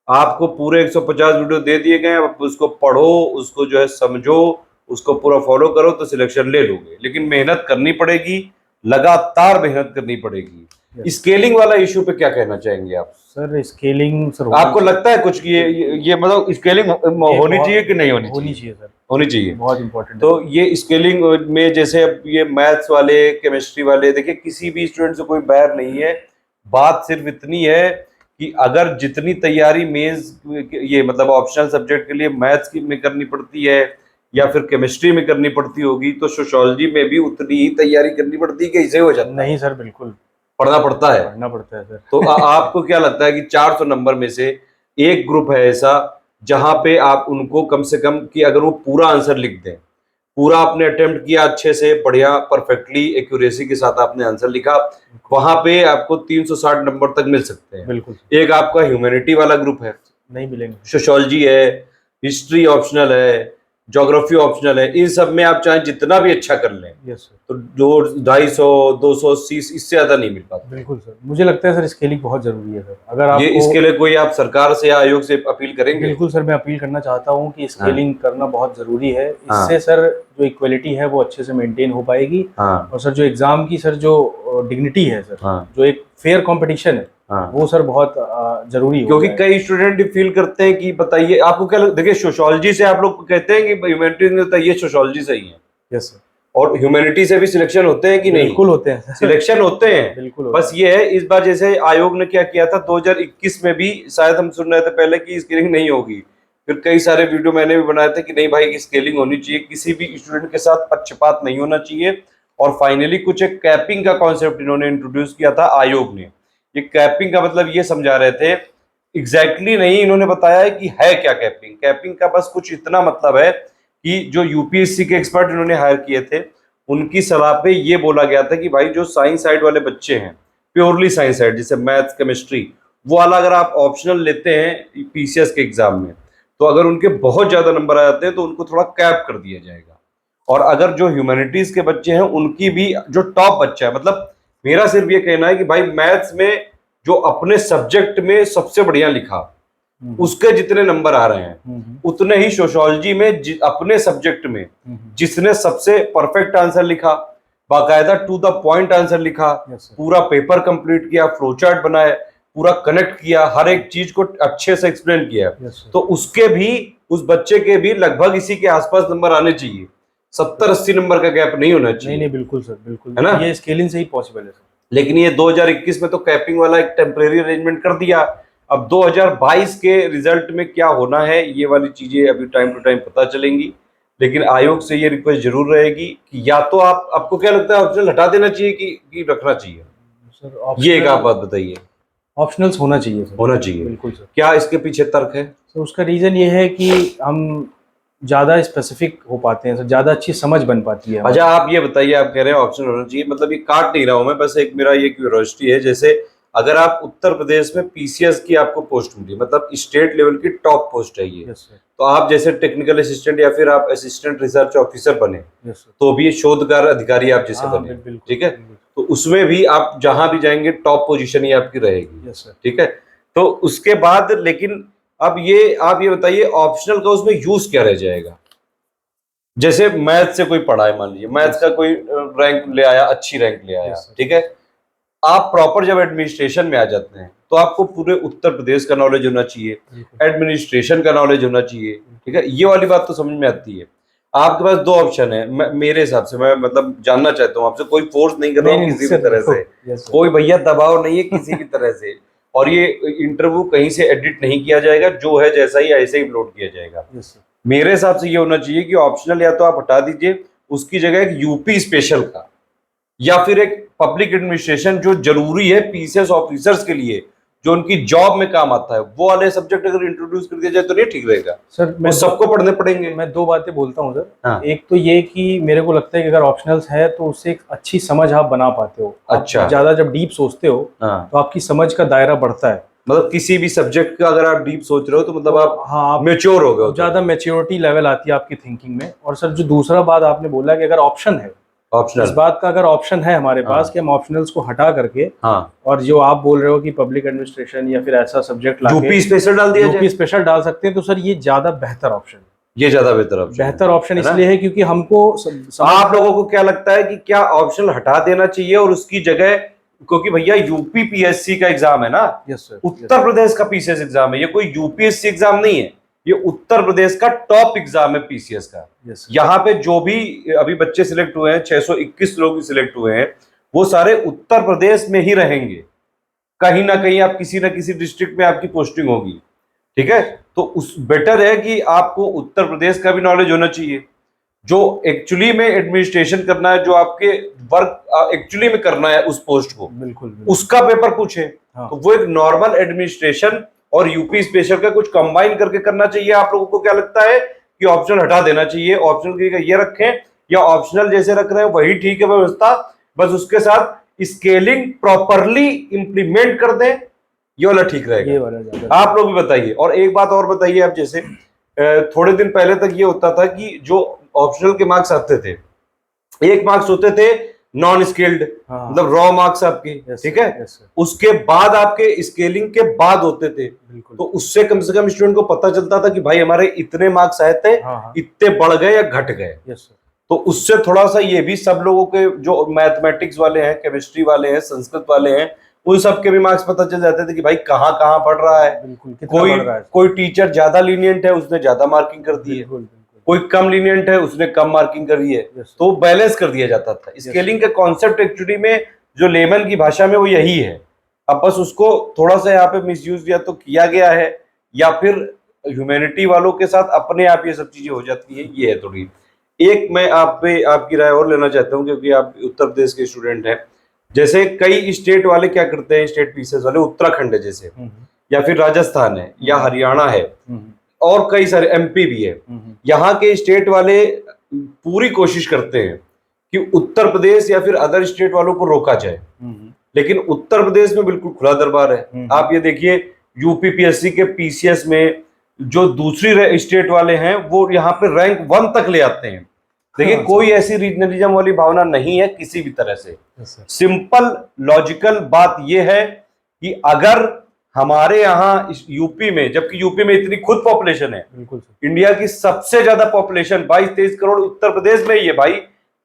आपको पूरे 150 वीडियो दे दिए गए, आप उसको पढ़ो, उसको जो है समझो, उसको पूरा फॉलो करो तो सिलेक्शन ले लोगे। लेकिन मेहनत करनी पड़ेगी, लगातार मेहनत करनी पड़ेगी। स्केलिंग वाला इशू पे क्या कहना चाहेंगे आप? सर स्केलिंग सर आपको लगता है कुछ कि ये मतलब स्केलिंग होनी चाहिए कि नहीं होनी चाहिए? होनी चाहिए सर, होनी चाहिए, बहुत इंपॉर्टेंट। तो ये स्केलिंग में जैसे अब ये मैथ्स वाले, केमिस्ट्री वाले, देखिए किसी भी स्टूडेंट से कोई बैर नहीं है, बात सिर्फ इतनी है कि अगर जितनी तैयारी मेंस ये मतलब ऑप्शनल सब्जेक्ट के लिए मैथ्स की में करनी पड़ती है या फिर केमिस्ट्री में करनी पड़ती होगी, तो सोशियोलॉजी में भी उतनी ही तैयारी करनी पड़ती है कि इसे हो जाता है? नहीं सर, बिल्कुल पढ़ना पड़ता है, पढ़ना पड़ता है सर। तो आपको क्या लगता है कि 400 नंबर में से एक ग्रुप है ऐसा जहां पे आप उनको कम से कम कि अगर वो पूरा आंसर लिख दें, पूरा आपने अटेम्प्ट किया अच्छे से, बढ़िया परफेक्टली एक्यूरेसी के साथ आपने आंसर लिखा, वहां पे आपको 360 नंबर तक मिल सकते हैं। बिल्कुल। एक आपका ह्यूमैनिटी वाला ग्रुप है, नहीं मिलेंगे। सोशियोलॉजी है, हिस्ट्री ऑप्शनल है, ज्योग्राफी ऑप्शनल है, इन सब में आप चाहे जितना भी अच्छा कर लें, यस सर, तो जो 250 280 इससे ज्यादा नहीं मिल पाता। बिल्कुल सर, मुझे लगता है सर स्केलिंग बहुत जरूरी है सर। अगर आप ये इसके लिए कोई आप सरकार से या आयोग से अपील करेंगे? बिल्कुल सर, मैं अपील करना चाहता हूँ कि स्केलिंग करना बहुत जरूरी है। हाँ। इससे सर जो इक्वलिटी है वो अच्छे से मेंटेन हो पाएगी। हाँ। और सर जो एग्जाम की सर जो डिग्निटी है सर, हाँ। जो एक फेयर कंपटीशन है, हाँ। वो सर बहुत जरूरी हो क्योंकि गया है। कई स्टूडेंट फील करते हैं कि बताइए आपको क्या देखिए सोशियोलॉजी से आप लोग कहते हैं कि ह्यूमैनिटीज में होता है, ये सोशियोलॉजी से ही है, यस सर, और ह्यूमैनिटी से भी सिलेक्शन होते हैं कि नहीं? बिल्कुल होते हैं सर, सिलेक्शन होते हैं, बिल्कुल बस ये है इस बार जैसे आयोग ने क्या किया था 2021 में भी, शायद हम सुन रहे थे पहले कि स्केलिंग नहीं होगी, फिर कई सारे वीडियो मैंने भी बनाए थे कि नहीं भाई स्केलिंग होनी चाहिए, किसी भी स्टूडेंट के साथ पक्षपात नहीं होना चाहिए। और फाइनली कुछ एक कैपिंग का कॉन्सेप्ट इन्होंने इंट्रोड्यूस किया था आयोग ने। ये कैपिंग का मतलब ये समझा रहे थे, एग्जैक्टली नहीं इन्होंने बताया है कि है क्या कैपिंग। कैपिंग का बस कुछ इतना मतलब है कि जो यूपीएससी के एक्सपर्ट इन्होंने हायर किए थे, उनकी सलाह पे ये बोला गया था कि भाई जो साइंस साइड वाले बच्चे हैं, प्योरली साइंस साइड जैसे मैथ्स केमिस्ट्री, वो वाला अगर आप ऑप्शनल लेते हैं पीसीएस के एग्जाम में, तो अगर उनके बहुत ज्यादा नंबर आ जाते हैं तो उनको थोड़ा कैप कर दिया जाएगा। और अगर जो ह्यूमैनिटीज के बच्चे हैं उनकी भी जो टॉप बच्चा है, मतलब मेरा सिर्फ ये कहना है कि भाई मैथ्स में जो अपने सब्जेक्ट में सबसे बढ़िया लिखा, उसके जितने नंबर आ रहे हैं उतने ही सोशियोलॉजी में अपने सब्जेक्ट में जिसने सबसे परफेक्ट आंसर लिखा, बाकायदा टू द पॉइंट आंसर लिखा, पूरा पेपर कंप्लीट किया, फ्लो चार्ट बनाए, पूरा कनेक्ट किया, हर एक चीज को अच्छे से एक्सप्लेन किया, तो उसके भी, उस बच्चे के भी लगभग इसी के आसपास नंबर आने चाहिए। 70-80 नंबर का गैप नहीं होना चाहिए। नहीं बिल्कुल सर, बिल्कुल है ना? ये स्केलिंग से ही पॉसिबल है सर। लेकिन ये 2021 में तो कैपिंग वाला एक टेम्परेरी अरेंजमेंट कर दिया। अब 2022 के रिजल्ट में क्या होना है ये वाली चीजें अभी टाइम टू टाइम पता चलेंगी। लेकिन आयोग से ये रिक्वेस्ट जरूर रहेगी कि या तो आपको क्या लगता है ऑप्शनल हटा देना चाहिए कि रखना चाहिए सर? ये एक आप बात बताइए। ऑप्शनल्स होना चाहिए सर, होना चाहिए, बिल्कुल सर। क्या इसके पीछे तर्क है? सर उसका रीजन ये है कि हम ज्यादा स्पेसिफिक हो पाते हैं सर, ज्यादा अच्छी समझ बन पाती है। अच्छा आप ये बताइए, आप कह रहे हैं ऑप्शन होना चाहिए, मतलब ये काट नहीं रहा हूं मैं, बस एक मेरा ये क्यूरियोसिटी है, जैसे अगर आप उत्तर प्रदेश में पीसीएस की आपको पोस्ट मिली, मतलब स्टेट लेवल की टॉप पोस्ट है ये, तो आप जैसे टेक्निकल असिस्टेंट या फिर आप असिस्टेंट रिसर्च ऑफिसर बने, तो भी शोधकार अधिकारी आप जैसे बने, ठीक है, तो उसमें भी आप जहां भी जाएंगे टॉप पोजीशन ही आपकी रहेगी, ठीक है। तो उसके बाद लेकिन अब ये आप ये बताइए ऑप्शनल का उसमें यूज क्या रह जाएगा? जैसे मैथ से कोई पढ़ा है, मान लीजिए मैथ्स का कोई रैंक ले आया, अच्छी रैंक ले आया, ठीक है, आप प्रॉपर जब एडमिनिस्ट्रेशन में आ जाते हैं तो आपको पूरे उत्तर प्रदेश का नॉलेज होना चाहिए, एडमिनिस्ट्रेशन का नॉलेज होना चाहिए, ठीक है, ये वाली बात तो समझ में आती है। आपके पास दो ऑप्शन है, मेरे हिसाब से, मैं मतलब जानना चाहता हूँ आपसे, कोई फोर्स नहीं कर रहा हूँ किसी भी तरह से, कोई भैया दबाव नहीं है किसी भी तरह से, और ये इंटरव्यू कहीं से एडिट नहीं किया जाएगा, जो है जैसा ही ऐसे ही अपलोड किया जाएगा। मेरे हिसाब से ये होना चाहिए कि ऑप्शनल या तो आप हटा दीजिए, उसकी जगह एक यूपी स्पेशल का या फिर एक पब्लिक एडमिनिस्ट्रेशन जो जरूरी है पीसीएस ऑफिसर्स के लिए, जो उनकी जॉब में काम आता है, वो वाले सब्जेक्ट अगर इंट्रोड्यूस कर दिया जाए तो नहीं ठीक रहेगा सर? मैं सबको पढ़ने पड़ेंगे। मैं दो बातें बोलता हूँ सर। हाँ। एक तो ये कि मेरे को लगता है कि अगर ऑप्शनल्स है तो उससे एक अच्छी समझ आप बना पाते हो। अच्छा, ज्यादा जब डीप सोचते हो तो आपकी समझ का दायरा बढ़ता है, मतलब किसी भी सब्जेक्ट का अगर आप डीप सोच रहे हो तो मतलब आप हाँ, आप मेच्योर हो गए हो, ज्यादा मेच्योरिटी लेवल आती है आपकी थिंकिंग में। और सर जो दूसरा बात आपने बोला कि अगर ऑप्शन है, इस ऑप्शनल। बात का अगर ऑप्शन है हमारे हाँ। पास कि हम ऑप्शनल्स को हटा करके, हाँ, और जो आप बोल रहे हो कि पब्लिक एडमिनिस्ट्रेशन या फिर ऐसा सब्जेक्ट लाके यूपी स्पेशल डाल दिया यूपी जाए, स्पेशल डाल सकते हैं, तो सर ये ज्यादा बेहतर ऑप्शन है। ये ज्यादा बेहतर ऑप्शन बेहतर ऑप्शन है ना? इसलिए है क्योंकि हमको आप लोगों को क्या लगता है कि क्या ऑप्शनल हटा देना चाहिए और उसकी जगह, क्योंकि भैया यूपी पीएससी का एग्जाम है ना, यस सर, उत्तर प्रदेश का पीसीएस एग्जाम है, ये कोई यूपीएससी एग्जाम नहीं है, ये उत्तर प्रदेश का टॉप एग्जाम है पीसीएस का। यस यहाँ पे जो भी अभी बच्चे सिलेक्ट हुए हैं, 621 लोग सिलेक्ट हुए हैं, वो सारे उत्तर प्रदेश में ही रहेंगे। कहीं ना कहीं आप किसी ना किसी डिस्ट्रिक्ट में आपकी पोस्टिंग होगी, ठीक है? तो उस बेटर है कि आपको उत्तर प्रदेश का भी नॉलेज होना चाहिए, जो एक्चुअली में एडमिनिस्ट्रेशन करना है, जो आपके वर्क एक्चुअली में करना है उस पोस्ट को, बिल्कुल उसका पेपर पूछे। हाँ। तो वो एक नॉर्मल एडमिनिस्ट्रेशन और यूपी स्पेशल का कुछ कंबाइन करके करना चाहिए। आप लोगों को क्या लगता है कि ऑप्शनल हटा देना चाहिए, ऑप्शनल की जगह ये रखें, या ऑप्शनल जैसे रख रहे हैं वही ठीक है व्यवस्था, बस उसके साथ स्केलिंग प्रॉपरली इंप्लीमेंट कर दें, ये वाला ठीक रहेगा? ये वाला ज्यादा आप लोग भी बताइए। और एक बात और बताइए आप, जैसे थोड़े दिन पहले तक ये होता था कि जो ऑप्शनल के मार्क्स आते थे, एक मार्क्स होते थे नॉन स्किल्ड, हाँ। मतलब रॉ मार्क्स आपके, यस ठीक है? सर, यस सर, उसके बाद आपके स्केलिंग के बाद होते थे, बिल्कुल। तो उससे कम से कम स्टूडेंट को पता चलता था कि भाई हमारे इतने मार्क्स आए थे, हाँ हाँ, इतने बढ़ गए या घट गए। यस सर, तो उससे थोड़ा सा ये भी सब लोगों के, जो मैथमेटिक्स वाले हैं, केमिस्ट्री वाले हैं, संस्कृत वाले हैं, उन सब के भी मार्क्स पता चल जाते थे कि भाई कहाँ कहाँ बढ़ रहा है। बिल्कुल, कितना कोई बढ़ रहा है। कोई टीचर ज्यादा लीनियंट है, उसने ज्यादा मार्किंग कर दी है, बिल्कुल बिल्कुल, कोई कम लीनियंट है, उसने कम मार्किंग करी है, यस तो बैलेंस कर दिया जाता था। स्केलिंग का कॉन्सेप्ट एक्चुअली में जो लेमन की भाषा में वो यही है। अब बस उसको थोड़ा सा यहाँ पे मिसयूज या तो किया गया है, या फिर ह्यूमैनिटी वालों के साथ अपने आप ये सब चीजें हो जाती है, ये है थोड़ी। एक मैं आप पे आपकी राय और लेना चाहता हूँ, क्योंकि आप उत्तर प्रदेश के स्टूडेंट हैं। जैसे कई स्टेट वाले क्या करते हैं, स्टेट पीसेस वाले, उत्तराखंड है जैसे, या फिर राजस्थान है, या हरियाणा है, और कई सारे एमपी भी है, यहाँ के स्टेट वाले पूरी कोशिश करते हैं कि उत्तर प्रदेश या फिर अदर स्टेट वालों को रोका जाए, लेकिन उत्तर प्रदेश में बिल्कुल खुला दरबार है। आप ये देखिए, यूपीपीएससी के पीसीएस में जो दूसरी स्टेट वाले हैं वो यहाँ पे रैंक 1 तक ले आते हैं। देखिए, हाँ, कोई ऐसी रीजनलिज्म वाली भावना नहीं है किसी भी तरह से। सिंपल लॉजिकल बात यह है कि अगर हमारे यहाँ यूपी में, जबकि यूपी में इतनी खुद पॉपुलेशन है, बिल्कुल, इंडिया की सबसे ज्यादा पॉपुलेशन 22-23 करोड़ उत्तर प्रदेश में ही है भाई।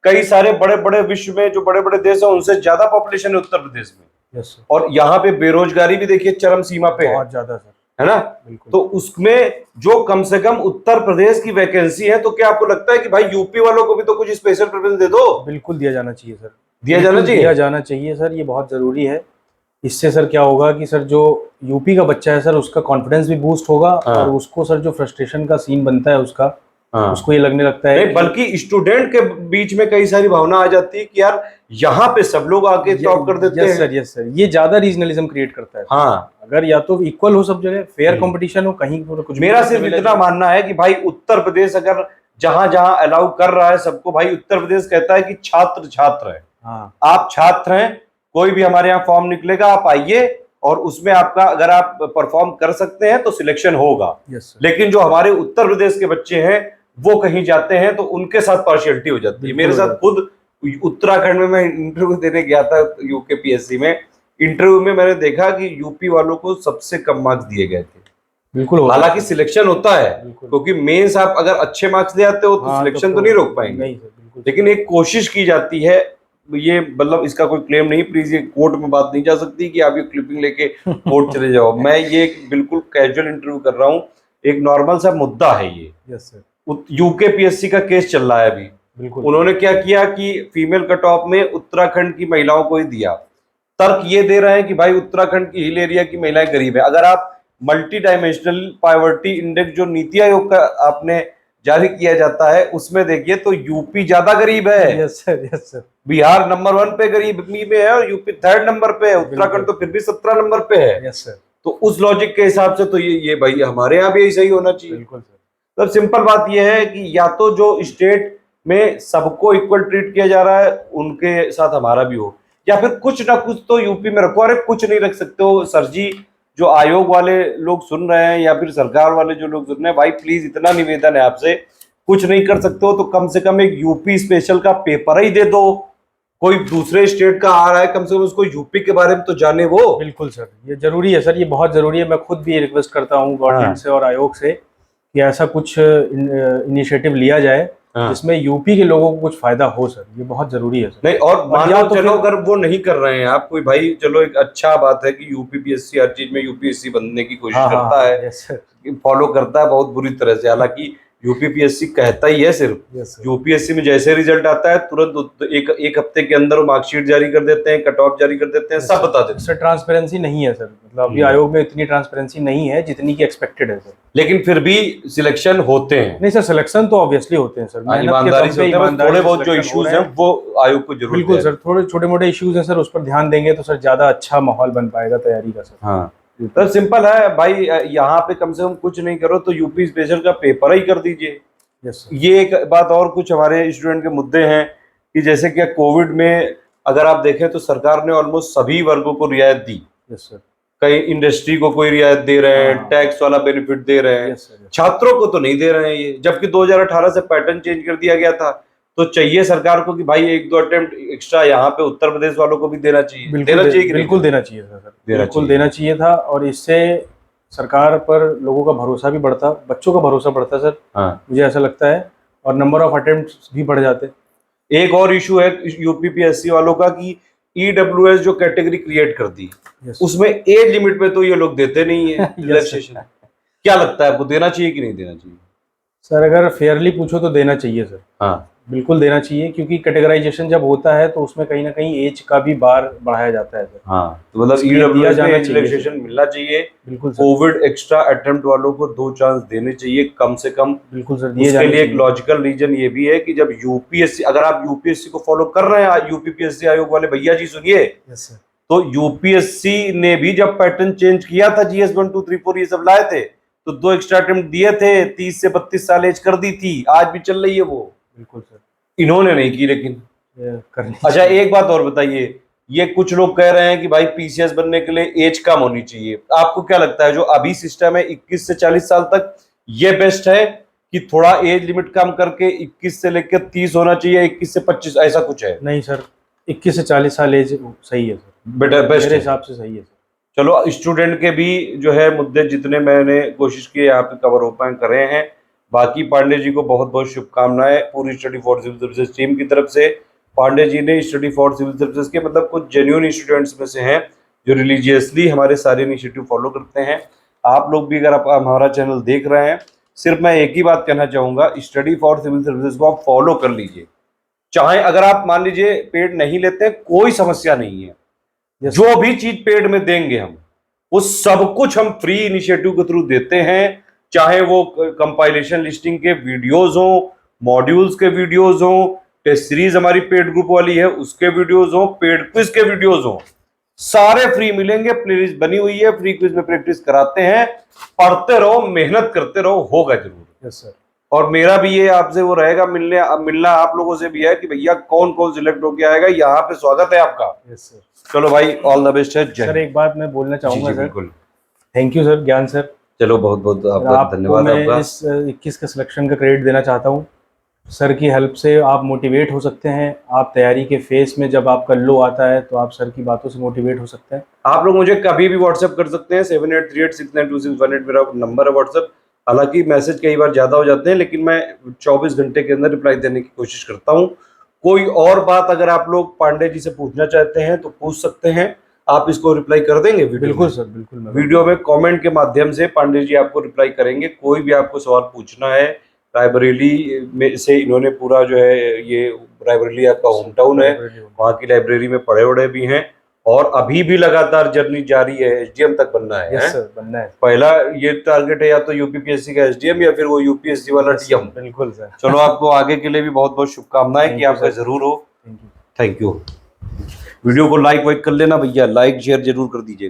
कई सारे बड़े बड़े विश्व में जो बड़े बड़े देश है, उनसे ज्यादा पॉपुलेशन है उत्तर प्रदेश में। यस, और यहाँ पे बेरोजगारी भी देखिए चरम सीमा पे है, बहुत ज्यादा सर, है ना? बिल्कुल। तो उसमें जो कम से कम उत्तर प्रदेश की वैकेंसी है, तो क्या आपको लगता है कि भाई यूपी वालों को भी तो कुछ स्पेशल प्रेफरेंस दे दो? बिल्कुल दिया जाना चाहिए सर, दिया जाना चाहिए, दिया जाना चाहिए सर, ये बहुत जरूरी है। इससे सर क्या होगा कि सर जो यूपी का बच्चा है सर, उसका कॉन्फिडेंस भी बूस्ट होगा, और उसको सर जो फ्रस्ट्रेशन का सीन बनता है उसका, उसको ये लगने लगता है, बल्कि स्टूडेंट के बीच में कई सारी भावना आ जाती है कि यार यहाँ पे सब लोग आके टॉप कर देते हैं। सर, यस सर, ये ज्यादा रीजनलिज्म क्रिएट करता है। हाँ, अगर या तो इक्वल हो सब जगह, फेयर कंपटीशन हो, कहीं कुछ। मेरा सिर्फ इतना मानना है कि भाई उत्तर प्रदेश अगर जहां जहां अलाउ कर रहा है सबको, भाई उत्तर प्रदेश कहता है कि छात्र छात्र है, हाँ, आप छात्र हैं, कोई भी हमारे यहाँ फॉर्म निकलेगा, आप आइए, और उसमें आपका अगर आप परफॉर्म कर सकते हैं तो सिलेक्शन होगा। लेकिन जो हमारे उत्तर प्रदेश के बच्चे हैं वो कहीं जाते हैं तो उनके साथ पार्शियलिटी हो जाती है। मेरे साथ खुद उत्तराखंड में मैं इंटरव्यू देने गया था यूके पीएससी में, इंटरव्यू में मैंने देखा कि यूपी वालों को सबसे कम मार्क्स दिए गए थे। बिल्कुल, हालांकि सिलेक्शन होता है, क्योंकि मेंस आप अगर अच्छे मार्क्स ले आते हो तो सिलेक्शन तो नहीं रोक पाएंगे, लेकिन एक कोशिश की जाती है। ये मतलब इसका कोई क्लेम नहीं, प्लीज ये कोर्ट में बात नहीं जा सकती कि आप ये क्लिपिंग लेके कोर्ट चले जाओ। मैं ये बिल्कुल कैजुअल इंटरव्यू कर रहा हूँ, एक नॉर्मल सा मुद्दा है ये। यस सर, यूके पीएससी का केस चल रहा है अभी। बिल्कुल, उन्होंने क्या किया कि फीमेल कट ऑफ में उत्तराखंड की महिलाओं को ही दिया। तर्क ये दे रहे हैं कि भाई उत्तराखंड की हिल एरिया की महिलाएं गरीब है। अगर आप मल्टी डायमेंशनल पॉवर्टी इंडेक्स जो नीति आयोग का आपने जारी किया जाता है उसमें देखिए तो यूपी ज्यादा गरीब है। Yes sir, yes sir, Bihar number 1 पे गरीबी में है और यूपी 3rd नंबर पे है, उत्तराखंड तो फिर भी 17 नंबर पे है। यस सर, तो उस लॉजिक के हिसाब से तो ये भाई हमारे यहाँ भी सही होना चाहिए। बिल्कुल सर। तो सिंपल बात यह है कि या तो जो स्टेट में सबको इक्वल ट्रीट किया जा रहा है उनके साथ हमारा भी हो, या फिर कुछ ना कुछ तो यूपी में रखो। अरे कुछ नहीं रख सकते हो सर जी, जो आयोग वाले लोग सुन रहे हैं या फिर सरकार वाले जो लोग सुन रहे हैं, भाई प्लीज इतना निवेदन है आपसे, कुछ नहीं कर सकते हो तो कम से कम एक यूपी स्पेशल का पेपर ही दे दो। कोई दूसरे स्टेट का आ रहा है, कम से कम उसको यूपी के बारे में तो जाने वो। बिल्कुल सर, ये जरूरी है सर, ये बहुत जरूरी है। मैं खुद भी रिक्वेस्ट करता हूँ गवर्नमेंट से और आयोग से कि ऐसा कुछ इनिशिएटिव लिया जाए जिसमें यूपी के लोगों को कुछ फायदा हो सर, ये बहुत जरूरी है सर। नहीं, और मान लो चलो अगर वो नहीं कर रहे हैं आप कोई, भाई चलो एक अच्छा बात है कि यूपीपीएससी हर चीज में यूपीएससी बनने की कोशिश करता है, फॉलो करता है बहुत बुरी तरह से। हालांकि यूपीपीएससी कहता ही है सिर्फ, यूपीएससी में जैसे रिजल्ट आता है तुरंत एक हफ्ते के अंदर वो मार्कशीट जारी कर देते हैं, कट ऑफ जारी कर देते हैं, सब बता देते हैं। सर ट्रांसपेरेंसी नहीं है सर, मतलब अभी आयोग में इतनी ट्रांसपेरेंसी नहीं है जितनी की एक्सपेक्टेड है सर। लेकिन फिर भी सिलेक्शन होते हैं। नहीं सर, सिलेक्शन तो ऑब्वियसली होते हैं सर, ईमानदारी से होते हैं, थोड़े बहुत जो इश्यूज हैं वो आयोग को जरूर। बिल्कुल सर, थोड़े छोटे मोटे इश्यूज हैं सर, उस पर ध्यान देंगे तो सर ज्यादा अच्छा माहौल बन पाएगा तैयारी का सर। हाँ तो सिंपल है भाई, यहाँ पे कम से कम कुछ नहीं करो तो यूपी स्पेशल का पेपर ही कर दीजिए। ये एक बात। और कुछ हमारे स्टूडेंट के मुद्दे हैं कि जैसे कि कोविड में अगर आप देखें तो सरकार ने ऑलमोस्ट सभी वर्गों को रियायत दी। कई इंडस्ट्री को कोई रियायत दे रहे हैं, टैक्स वाला बेनिफिट दे रहे हैं, छात्रों को तो नहीं दे रहे हैं ये। जबकि 2018 से पैटर्न चेंज कर दिया गया था, तो चाहिए सरकार को कि भाई एक दो अटेम्प्ट एक्स्ट्रा यहाँ पे उत्तर प्रदेश वालों को भी देना चाहिए। देना चाहिए, बिल्कुल देना चाहिए सर, बिल्कुल देना चाहिए था। और इससे सरकार पर लोगों का भरोसा भी बढ़ता, बच्चों का भरोसा बढ़ता सर। मुझे ऐसा लगता है, और नंबर ऑफ अटेम्प्ट्स भी बढ़ जाते। एक और इशू है यूपीपीएससी वालों का कि ईडब्ल्यूएस जो कैटेगरी क्रिएट कर दी, उसमें एज लिमिट पे तो ये लोग देते नहीं है रिलैक्सेशन। क्या लगता है आपको, देना चाहिए कि नहीं देना चाहिए? सर अगर फेयरली पूछो तो देना चाहिए सर। हाँ बिल्कुल देना चाहिए, क्योंकि कैटेगराइजेशन जब होता है तो उसमें कहीं ना कहीं एज का भी बार बढ़ाया जाता है सर। हाँ तो मतलब ईडब्ल्यूएस में रिलैक्सेशन मिलना चाहिए। बिल्कुल सर। कोविड एक्स्ट्रा अटेम्प्ट वालों को 2 चांस देने चाहिए कम से कम। बिल्कुल सर। उसके लिए एक लॉजिकल रीजन ये भी है कि जब यूपीएससी, अगर आप यूपीएससी को फॉलो कर रहे हैं, यूपीपीएससी आयोग वाले भैया जी सुनिए, तो यूपीएससी ने भी जब पैटर्न चेंज किया था, जीएस 1 2 3 4 ये सब लाए थे, तो 2 एक्स्ट्रा अटेम्प्ट दिए थे, 30 से 32 साल एज कर दी थी, आज भी चल रही है वो। बिल्कुल सर। इन्होंने नहीं की लेकिन अच्छा एक बात और बताइए, ये कुछ लोग कह रहे हैं कि भाई पीसीएस बनने के लिए एज कम होनी चाहिए। आपको क्या लगता है जो अभी सिस्टम है 21 से 40 साल तक, ये बेस्ट है कि थोड़ा एज लिमिट कम करके 21 से लेकर 30 होना चाहिए, 21 से 25 ऐसा कुछ है? नहीं सर, 21 से 40 साल एज सही है सर, बेटर बेस्ट मेरे हिसाब से सही है सर। चलो स्टूडेंट के भी जो है मुद्दे जितने मैंने कोशिश की यहाँ पे कवर हो पाए करे हैं। बाकी पांडे जी को बहुत बहुत शुभकामनाएं पूरी Study for Civil Services team की तरफ से। पांडे जी ने स्टडी फॉर सिविल सर्विसेज के मतलब कुछ जेन्युइन स्टूडेंट्स में से हैं जो रिलीजियसली हमारे सारे इनिशिएटिव फॉलो करते हैं। आप लोग भी अगर आप हमारा चैनल देख रहे हैं, सिर्फ मैं एक ही बात कहना चाहूँगा, स्टडी फॉर सिविल सर्विसेज को आप फॉलो कर लीजिए। चाहे अगर आप मान लीजिए पेड नहीं लेते, कोई समस्या नहीं है, जो भी चीज पेड में देंगे हम वो सब कुछ हम फ्री इनिशिएटिव के थ्रू देते हैं। चाहे वो कंपाइलेशन लिस्टिंग के वीडियोस हो, मॉड्यूल्स के वीडियोस हो, टेस्ट सीरीज हमारी पेड ग्रुप वाली है उसके वीडियोस हो, पेड क्विज के वीडियोस हो, सारे फ्री मिलेंगे। प्लेलिस्ट बनी हुई है, फ्री क्विज में प्रैक्टिस कराते हैं, पढ़ते रहो, मेहनत करते रहो, होगा जरूर। Yes sir. और मेरा भी ये आपसे वो रहेगा, मिलना आप लोगों से भी है कि भैया कौन कौन सिलेक्ट होके आएगा, यहाँ पे स्वागत है आपका। Yes sir. चलो भाई, ऑल द बेस्ट है। सर एक बात मैं बोलना चाहूंगा सर। बिल्कुल। थैंक यू सर, ज्ञान सर। चलो बहुत बहुत आपका धन्यवाद। मैं इस 21 के सिलेक्शन का क्रेडिट देना चाहता हूँ। सर की हेल्प से आप मोटिवेट हो सकते हैं। आप तैयारी के फेस में जब आपका लो आता है तो आप सर की बातों से मोटिवेट हो सकते हैं। आप लोग मुझे कभी भी व्हाट्सएप कर सकते हैं, 7838692618 मेरा नंबर है व्हाट्सएप। हालांकि मैसेज कई बार ज़्यादा हो जाते हैं, लेकिन मैं 24 घंटे के अंदर रिप्लाई देने की कोशिश करता हूँ। कोई और बात अगर आप लोग पांडे जी से पूछना चाहते हैं तो पूछ सकते हैं, आप इसको रिप्लाई कर देंगे वीडियो? बिल्कुल सर, बिल्कुल। वीडियो में कमेंट के माध्यम से पांडे जी आपको रिप्लाई करेंगे। कोई भी आपको सवाल पूछना है, रायबरेली में से इन्होंने पूरा जो है, ये रायबरेली आपका होम टाउन है, वहाँ की लाइब्रेरी में पढ़े वड़े भी हैं और अभी भी लगातार जर्नी जारी है। एसडीएम तक बनना है। यस सर, बनना है। पहला ये टारगेट है, या तो यूपीपीएससी का एसडीएम या फिर वो यूपीएससी वाला टीएम। बिल्कुल सर। चलो आपको आगे के लिए भी बहुत बहुत शुभकामनाएं कि आपका जरूर हो। Thank you. वीडियो को लाइक वाइक कर लेना भैया, लाइक शेयर जरूर कर दीजिए।